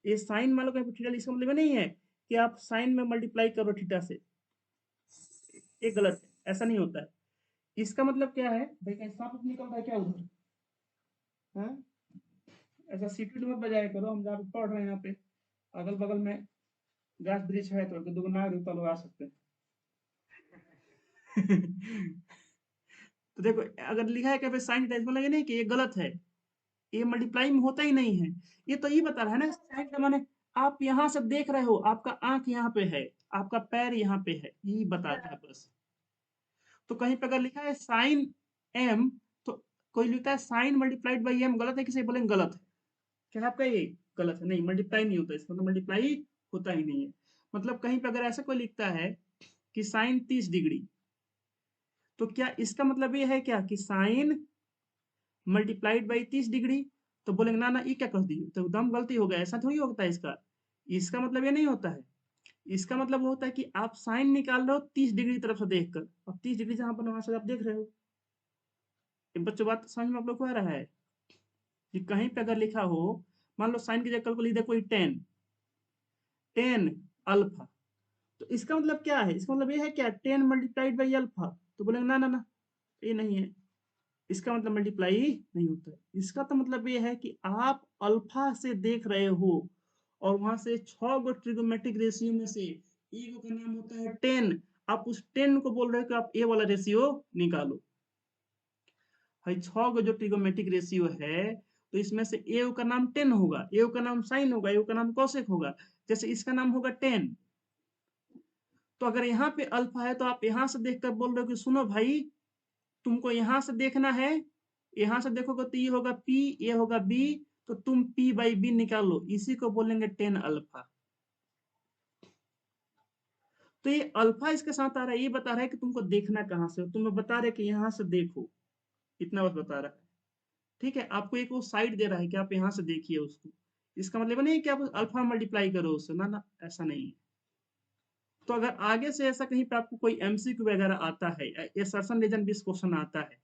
ये साइन मान लो कहीं थीटा, इसका मतलब नहीं है कि आप साइन में मल्टीप्लाई करो थीटा से। ये गलत है, ऐसा नहीं होता है। इसका मतलब क्या है भाई, कहीं सांप निकल रहा है क्या उधर? हाँ, ऐसा सीटी मत बजाया करो। हम जहाँ पे पढ़ रहे हैं यहाँ पे अगल बगल में गाछ वृक्ष है, तो दुगना रूपा लोग आ सकते हैं। तो देखो, अगर लिखा है क्या साइन थीटा, इसका मतलब ये नहीं कि ये गलत है, ये मल्टीप्लाई में होता ही नहीं है। ये तो ये बता रहा है ना साइन का माने, आप यहाँ से देख रहे हो, आपका आंख यहाँ पे है, आपका पैर यहाँ पे है, यही बता रहा है बस। तो कहीं पे अगर लिखा है साइन एम, तो कोई लिखता है साइन मल्टीप्लाइड बाई एम, गलत है? किसी बोलेंगे गलत है। क्या आपका ये गलत है? नहीं, मल्टीप्लाई नहीं होता, इसका मतलब मल्टीप्लाई होता ही नहीं है। मतलब कहीं पे अगर ऐसा कोई लिखता है कि साइन 30 डिग्री, तो क्या इसका मतलब ये है क्या कि साइन मल्टीप्लाइड बाई 30 डिग्री? तो बोलेंगे ना ना, ये क्या कर दिए, तो एकदम गलती हो गया, ऐसा थोड़ी होता है इसका। इसका मतलब ये नहीं होता है। इसका मतलब होता है कि आप साइन निकाल रहे हो 30 डिग्री की तरफ से देखकर, अब 30 डिग्री जहां पर वहां से आप देख रहे हो। ये बच्चों बात समझ में आप लोग को आ रहा है कि कहीं पे अगर लिखा हो, मान लो साइन की जगह को लिख दे कोई 10 अल्फा, तो इसका मतलब क्या है, इसका मतलब ये है क्या 10 मल्टीप्लाइड बाई अल्फा? तो बोलेंगे ना ना ना, ये नहीं है। इसका मतलब मल्टीप्लाई नहीं होता है। इसका तो मतलब ये है कि आप अल्फा से देख रहे हो, और वहां से 6 गो ट्रिगोमेट्रिक रेशियो में से एक का नाम होता है 10। आप उस 10 को बोल रहे हो कि आप ए वाला रेशियो निकालो। भाई 6 गो जो ट्रिगोमेट्रिक रेशियो है, तो इसमें से ए का नाम 10 होगा, ए का नाम साइन होगा, ए का नाम कोसेक होगा। जैसे इसका नाम होगा 10, तो अगर यहाँ पे अल्फा है तो आप यहाँ से देखकर बोल रहे हो कि सुनो भाई, तुमको यहाँ से देखना है, यहाँ से देखोगे तो ये होगा पी, ये होगा बी, तो तुम पी बाई बी निकालो, इसी को बोलेंगे 10 अल्फा। तो ये अल्फा इसके साथ आ रहा है, ये बता रहा है कि तुमको देखना कहाँ से, तुम्हें बता रहे कि यहाँ से देखो, इतना बस बता रहा है। ठीक है, आपको एक वो साइड दे रहा है कि आप यहाँ से देखिए उसको। इसका मतलब नहीं है कि आप अल्फा मल्टीप्लाई करो उससे, ना ना, ऐसा नहीं है। तो अगर आगे से ऐसा कहीं पे आपको कोई एमसीक्यू वगैरह आता है, या सर्सन रीजन बेस्ड क्वेश्चन आता है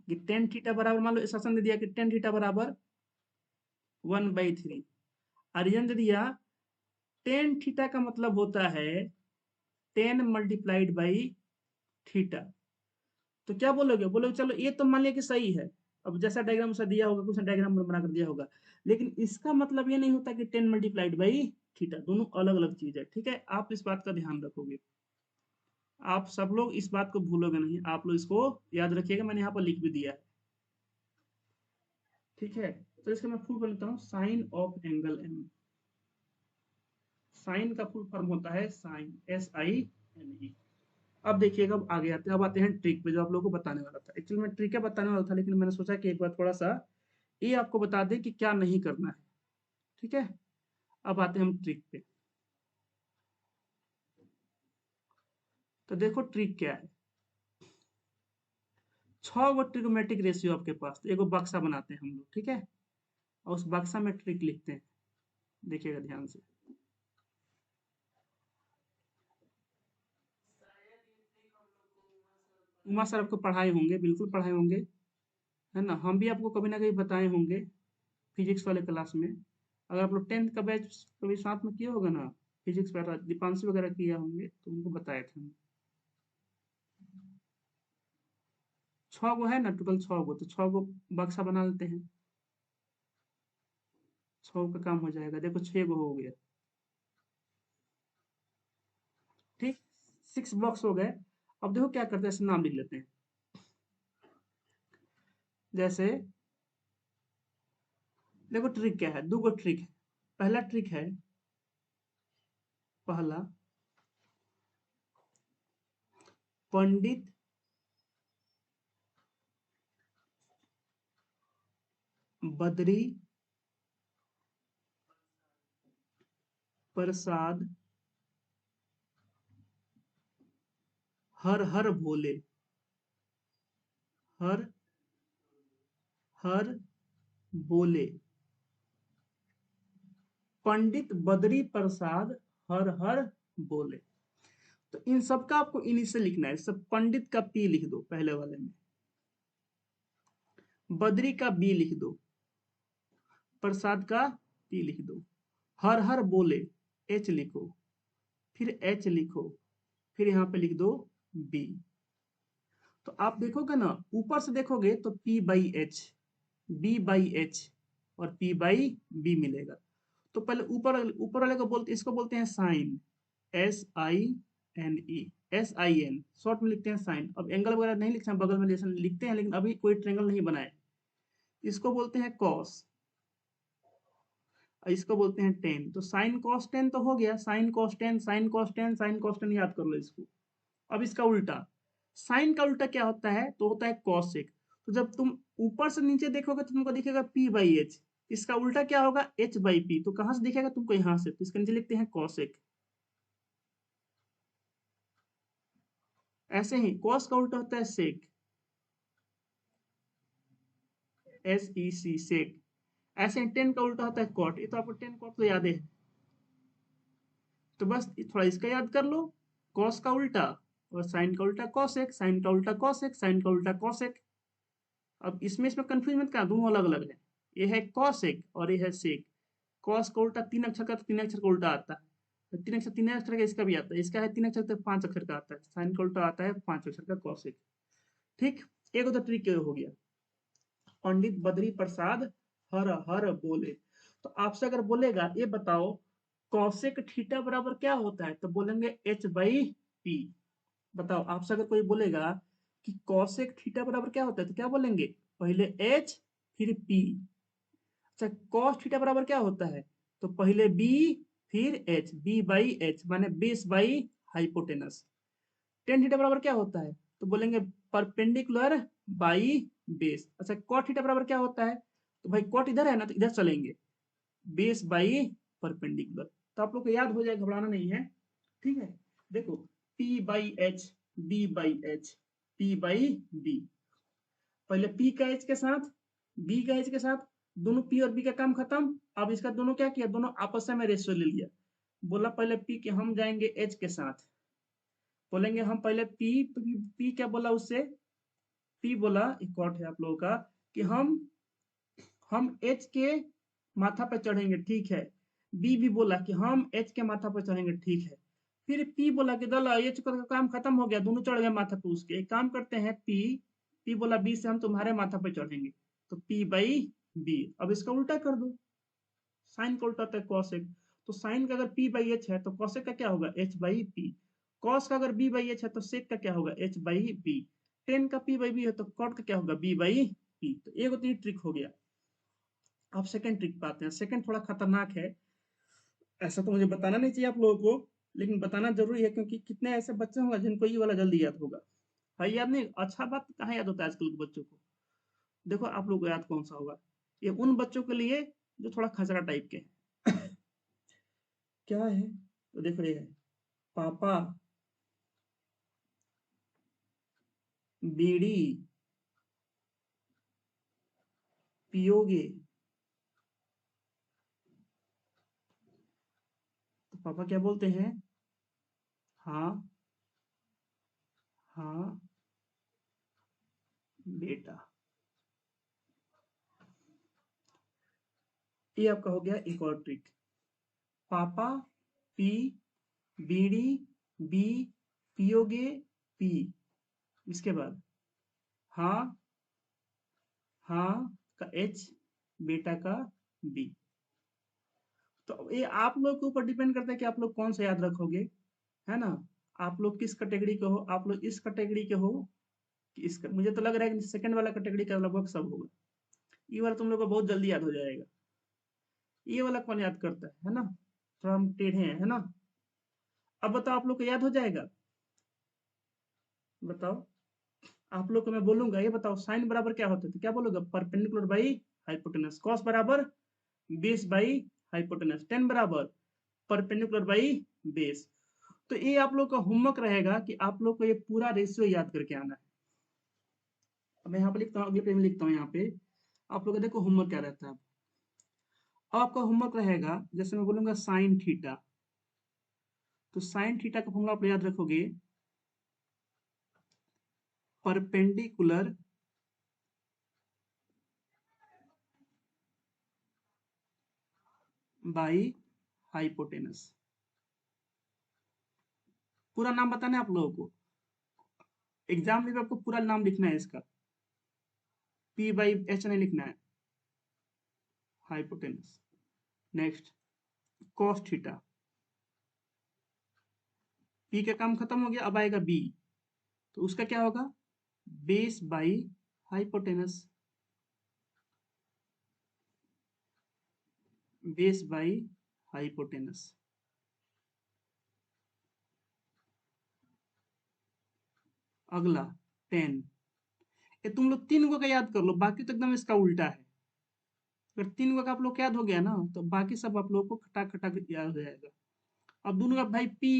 कि टेन थीटा बराबर, मान लो शासन ने दिया कि टेन थीटा बराबर 1/3, अरिजन दे दिया 10 थीटा का मतलब होता है 10 मल्टीप्लाइड बाई थीटा। तो क्या बोलोगे, बोलोगे चलो ये तो मान लिया कि सही है, अब जैसा डायग्राम उसा दिया होगा, कुछ डायग्राम बना कर दिया होगा, लेकिन इसका मतलब ये नहीं होता कि 10 मल्टीप्लाइड बाई थीटा, दोनों अलग अलग चीज है। ठीक है, आप इस बात का ध्यान रखोगे, आप सब लोग इस बात को भूलोगे नहीं, आप लोग इसको याद रखिएगा, मैंने यहाँ पर लिख भी दिया है। ठीक है। तो इसका मैं फुल फॉर्म लेता हूँ, sine of angle M. Sine का फुल फॉर्म होता है साइन, SINE। अब देखिएगा, अब आगे आते हैं, अब आते हैं ट्रिक पे जो आप लोगों को बताने वाला था। एक्चुअली मैं ट्रिक क्या बताने वाला था, लेकिन मैंने सोचा कि एक बार थोड़ा सा ये आपको बता दें कि क्या नहीं करना है। ठीक है, अब आते हैं हम ट्रिक पे। तो देखो ट्रिक क्या है। 6 गो ट्रिगोमेट्रिक रेशियो आपके पास, एगो बक्सा बनाते हैं हम लोग, ठीक है, और उस बक्सा में ट्रिक लिखते हैं। देखिएगा ध्यान से। उमा सर आपको पढ़ाए होंगे, बिल्कुल पढ़ाए होंगे, है ना, हम भी आपको कभी ना कभी बताए होंगे फिजिक्स वाले क्लास में। अगर आप लोग 10th का बैच कभी साथ में किए होगा ना, फिजिक्स वगैरह दीपांशु वगैरह किया होंगे, तो उनको बताए थे हम। 6 गो है ना, टोटल 6 गो, तो 6 गो बक्सा बना लेते हैं। 6 का काम हो जाएगा, देखो 6 गो हो गया। ठीक, 6 बॉक्स हो गए। अब देखो क्या करते हैं, ऐसे नाम लिख लेते हैं। जैसे देखो ट्रिक क्या है, 2 गो ट्रिक है। पहला ट्रिक है, पहला, पंडित बद्री प्रसाद हर हर भोले, हर हर बोले। पंडित बद्री प्रसाद हर हर बोले। तो इन सबका आपको इनिशियल लिखना है। सब पंडित का पी लिख दो पहले वाले में, बद्री का बी लिख दो, प्रसाद का पी लिख दो, हर हर बोले एच लिखो, फिर एच लिखो, फिर यहाँ पे लिख दो बी। तो आप देखोगे ना, ऊपर से देखोगे तो P/H, B/H और P/B मिलेगा। तो पहले ऊपर ऊपर वाले को बोलते, इसको बोलते हैं साइन, SINE, शॉर्ट में लिखते हैं साइन। अब एंगल वगैरह नहीं लिखते हैं, बगल में जैसे लिखते हैं, लेकिन अभी कोई ट्रेंगल नहीं बनाए। इसको बोलते हैं कॉस, इसको बोलते हैं टेन। तो साइन कॉस टेन तो हो गया, sign cos ten, sign cos ten, sign cos ten, याद कर लो इसको। अब इसका उल्टा, साइन का उल्टा क्या होता है, तो होता है कॉसेक। तो जब तुम ऊपर से नीचे देखोगे तो तुमको दिखेगा P/H, इसका उल्टा क्या होगा, H/P। तो कहां से दिखेगा तुमको, यहां से, तो इसके नीचे लिखते हैं कॉसेक। ऐसे ही कॉस का उल्टा होता है सेक, SEC, सेक। ऐसे ही टेन का उल्टा होता है कॉट। ये तो आपको टेन कॉट तो याद है, तो बस थोड़ा इसका याद कर लो। कॉस का उल्टा और साइन का उल्टा कॉसेक, साइन का उल्टा कॉसेक, साइन का उल्टा कॉसेक। अब इसमें कंफ्यूज मत करना, दोनों अलग अलग है। ये है कॉसेक और ये है सेक। कॉस का उल्टा 3 अक्षर का, तो 3 अक्षर का उल्टा आता है। तो 3 अक्षर, 3 अक्षर का इसका भी आता है, इसका है 3 अक्षर, तो 5 अक्षर का आता है। साइन का उल्टा आता है 5 अक्षर का, कॉसेक। ठीक, एक तो ट्रिक हो गया, पंडित बद्री प्रसाद हर हर बोले। तो आपसे अगर बोलेगा ये बताओ कौशिक थीटा बराबर क्या होता है, तो बोलेंगे H/P। बताओ, आपसे अगर कोई बोलेगा कि कौशिक थीटा बराबर क्या होता है, तो क्या बोलेंगे, पहले H फिर P। अच्छा, कॉस थीटा बराबर क्या होता है, तो पहले B फिर H, B/H माने base by hypotenuse. Tan theta बराबर क्या होता है, तो बोलेंगे परपेंडिकुलर बाई बेस। अच्छा, कॉट थीटा बराबर क्या होता है, तो भाई कॉट इधर है ना, तो इधर चलेंगे, बेस बाई परपेंडिकुलर। तो आप लोग को याद हो जाए, घबराना नहीं है। ठीक है, देखो P/H, B/H, P/B। पहले P का H के साथ, B का H के साथ, दोनों P और B का काम खत्म। अब इसका दोनों क्या किया, दोनों आपस में रेशियो ले लिया। बोला पहले P के हम जाएंगे H के साथ, बोलेंगे हम पहले P क्या बोला उससे, P बोला, एक और है आप लोगों का, कि हम H के माथा पे चढ़ेंगे, ठीक है। B भी बोला कि हम H के माथा पे चढ़ेंगे, ठीक है। फिर P बोला कि दला H का काम खत्म हो गया, दोनों चढ़ गए माथा पे उसके। एक काम करते हैं, P बोला B से हम तुम्हारे माथा पे चढ़ेंगे, तो P/B। अब इसका उल्टा कर दो, साइन का उल्टा होता है कॉसेक। तो साइन का अगर P/H है तो कॉसेक का क्या होगा, H/P। कॉस का अगर B/H है तो सेक का क्या होगा, H/B। टेन का P/B है तो कॉट का क्या होगा, B/P। तो एक होती ट्रिक हो गया। आप सेकंड ट्रिक पे आते हैं। सेकंड थोड़ा खतरनाक है, ऐसा तो मुझे बताना नहीं चाहिए आप लोगों को, लेकिन बताना जरूरी है क्योंकि कितने ऐसे बच्चे होंगे जिनको ये वाला जल्दी याद होगा। भाई याद नहीं, अच्छा बात कहाँ याद होता है आजकल के बच्चों को। देखो आप लोग को याद कौन सा होगा, ये उन बच्चों के लिए जो थोड़ा खसरा टाइप के हैं। क्या है, तो देख रहे हैं, पापा, बीड़ी पियोगे, तो पापा क्या बोलते हैं, हाँ हाँ बेटा। ये आपका हो गया एक और ट्रिक। पापा, पी, बीड़ी, बी, पियोगे, पी, इसके बाद हाँ, हाँ का एच, बेटा का बी। तो ये आप लोग के ऊपर डिपेंड करता है कि आप लोग कौन सा याद रखोगे, है ना। आप लोग किस कैटेगरी के हो, आप लोग इस कैटेगरी के हो कि इसका, मुझे तो लग रहा है कि सेकंड वाला कैटेगरी का लगभग सब होगा। ये वाला तुम लोग को बहुत जल्दी याद हो जाएगा। ये वाला कौन याद करता है ना, थोड़ा हम टेढ़े हैं, है ना। अब बताओ आप लोग को याद हो जाएगा, बताओ। आप लोग को मैं बोलूंगा, ये बताओ साइन बराबर क्या होता है, तो क्या बोलोगे, परपेंडिकुलर बाई हाइपोटेनस। कॉस बराबर बेस बाई हाइपोटेनस। टेन बराबर परपेंडिकुलर बाई बेस। तो ये आप लोग का होमवर्क रहेगा कि आप लोग को ये पूरा रेशियो याद करके आना है। अब मैं यहाँ पे लिखता हूँ, अगले पेज में लिखता हूँ यहाँ पे। आप लोग का देखो होमवर्क क्या रहता है। अब आपका होमवर्क रहेगा, जैसे मैं बोलूंगा साइन थीटा, तो साइन थीटा का फॉर्मूला आप याद रखोगे, परपेंडिकुलर बाई हाइपोटेनस। पूरा नाम बताना है आप लोगों को, एग्जाम में भी आपको पूरा नाम लिखना है इसका, पी बाई एच नहीं लिखना है, hypotenuse. Next cos theta, P का काम खत्म हो गया, अब आएगा बी, तो उसका क्या होगा, base by hypotenuse, base by hypotenuse. अगला 10, ये तुम लोग तीन को का याद कर लो, बाकी तो एकदम इसका उल्टा है। अगर तीन को का आप लोग याद हो गया ना, तो बाकी सब आप लोग को खटा खटा के याद हो जाएगा। अब दोनों का भाई पी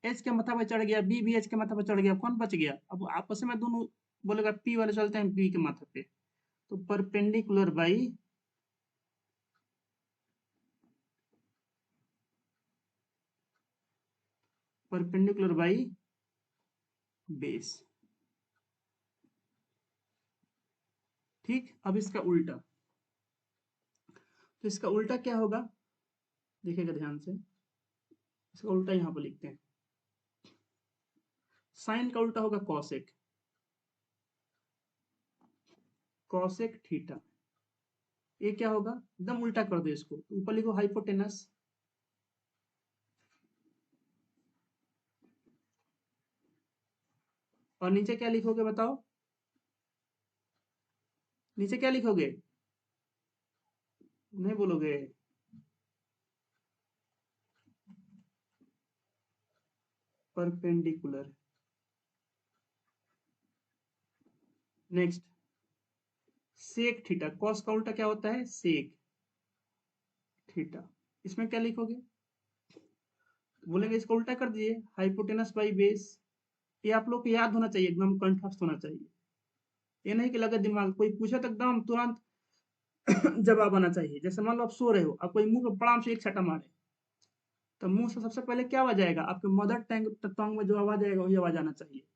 एच के माथा पर चढ़ गया, बी भी एच के माथा पर चढ़ गया, कौन बच गया, अब आपस में दोनों बोलेगा पी वाले चलते हैं बी के माथा पे। तो perpendicular by perpendicular by base. ठीक, अब इसका उल्टा, तो इसका उल्टा क्या होगा, देखिएगा ध्यान से, इसका उल्टा यहाँ पर लिखते हैं। साइन का उल्टा होगा कॉसेक, कॉसेक थीटा। ये क्या होगा, एकदम उल्टा कर दो इसको, तो ऊपर लिखो हाइपोटेनस, और नीचे क्या लिखोगे बताओ, नीचे क्या लिखोगे, नहीं बोलोगे, perpendicular. Next sec theta, cos का उल्टा क्या होता है, सेक थीटा। इसमें क्या लिखोगे, बोलेंगे इसको उल्टा कर दिए, हाइपोटेनस बाई बेस। ये आप लोग को याद होना चाहिए, एकदम कंठस्थ होना चाहिए। ये नहीं कि लगे दिमाग, कोई पूछे तो एकदम तुरंत जवाब आना चाहिए। जैसे मान लो आप सो रहे हो, आप कोई मुंह पे बड़ाम से एक छटा मारे, तो मुंह से सबसे पहले क्या आवाज आएगा, आपके मदर टंग में जो आवाज आएगा वही आवाज आना चाहिए।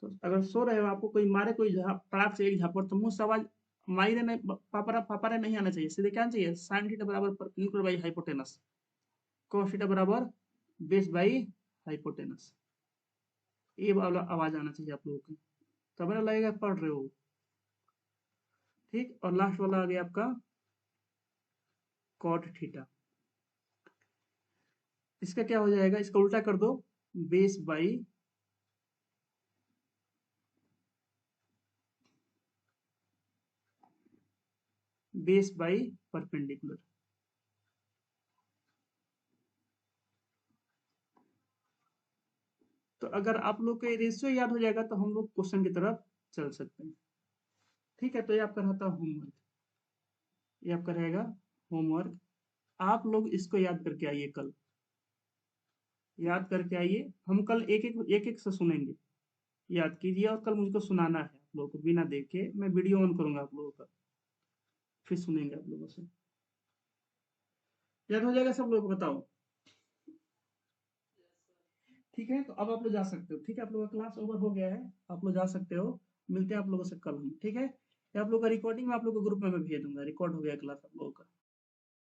तो अगर सो रहे हो, आपको कोई मारे, कोई पड़ाक से एक झापड़, तो मुंह से आवाज माई रे नहीं, पापा पापा रे नहीं आना चाहिए, सीधे क्या आना चाहिए, साइन थीटा बराबर perpendicular by hypotenuse, cos theta बराबर बेस बाई हाइपोटेनस। ये वाला आवाज आना चाहिए आप लोगों को, तब ना लगेगा पढ़ रहे हो। ठीक, और लास्ट वाला आ गया आपका cot थीटा। इसका क्या हो जाएगा, इसका उल्टा कर दो, base by base by perpendicular. तो अगर आप लोग को ये रेशियो याद हो जाएगा तो हम लोग क्वेश्चन की तरफ चल सकते हैं। ठीक है, तो ये आपका रहता है होमवर्क, ये आपका रहेगा होमवर्क। आप लोग इसको याद करके आइए, कल याद करके आइए। हम कल एक एक से सुनेंगे, याद कीजिए, और कल मुझको सुनाना है आप लोगों को बिना देखे। मैं वीडियो ऑन करूंगा आप लोगों का, फिर सुनेंगे आप लोगों से। याद हो जाएगा सब लोग, बताओ। ठीक है, तो अब आप लोग जा सकते हो। ठीक है, आप लोगों का क्लास ओवर हो गया है, आप लोग जा सकते हो। मिलते हैं आप लोगों से कल हम, ठीक है। ये आप लोग का रिकॉर्डिंग में आप लोग को ग्रुप में मैं भेज दूंगा, रिकॉर्ड हो गया क्लास आप लोगों का।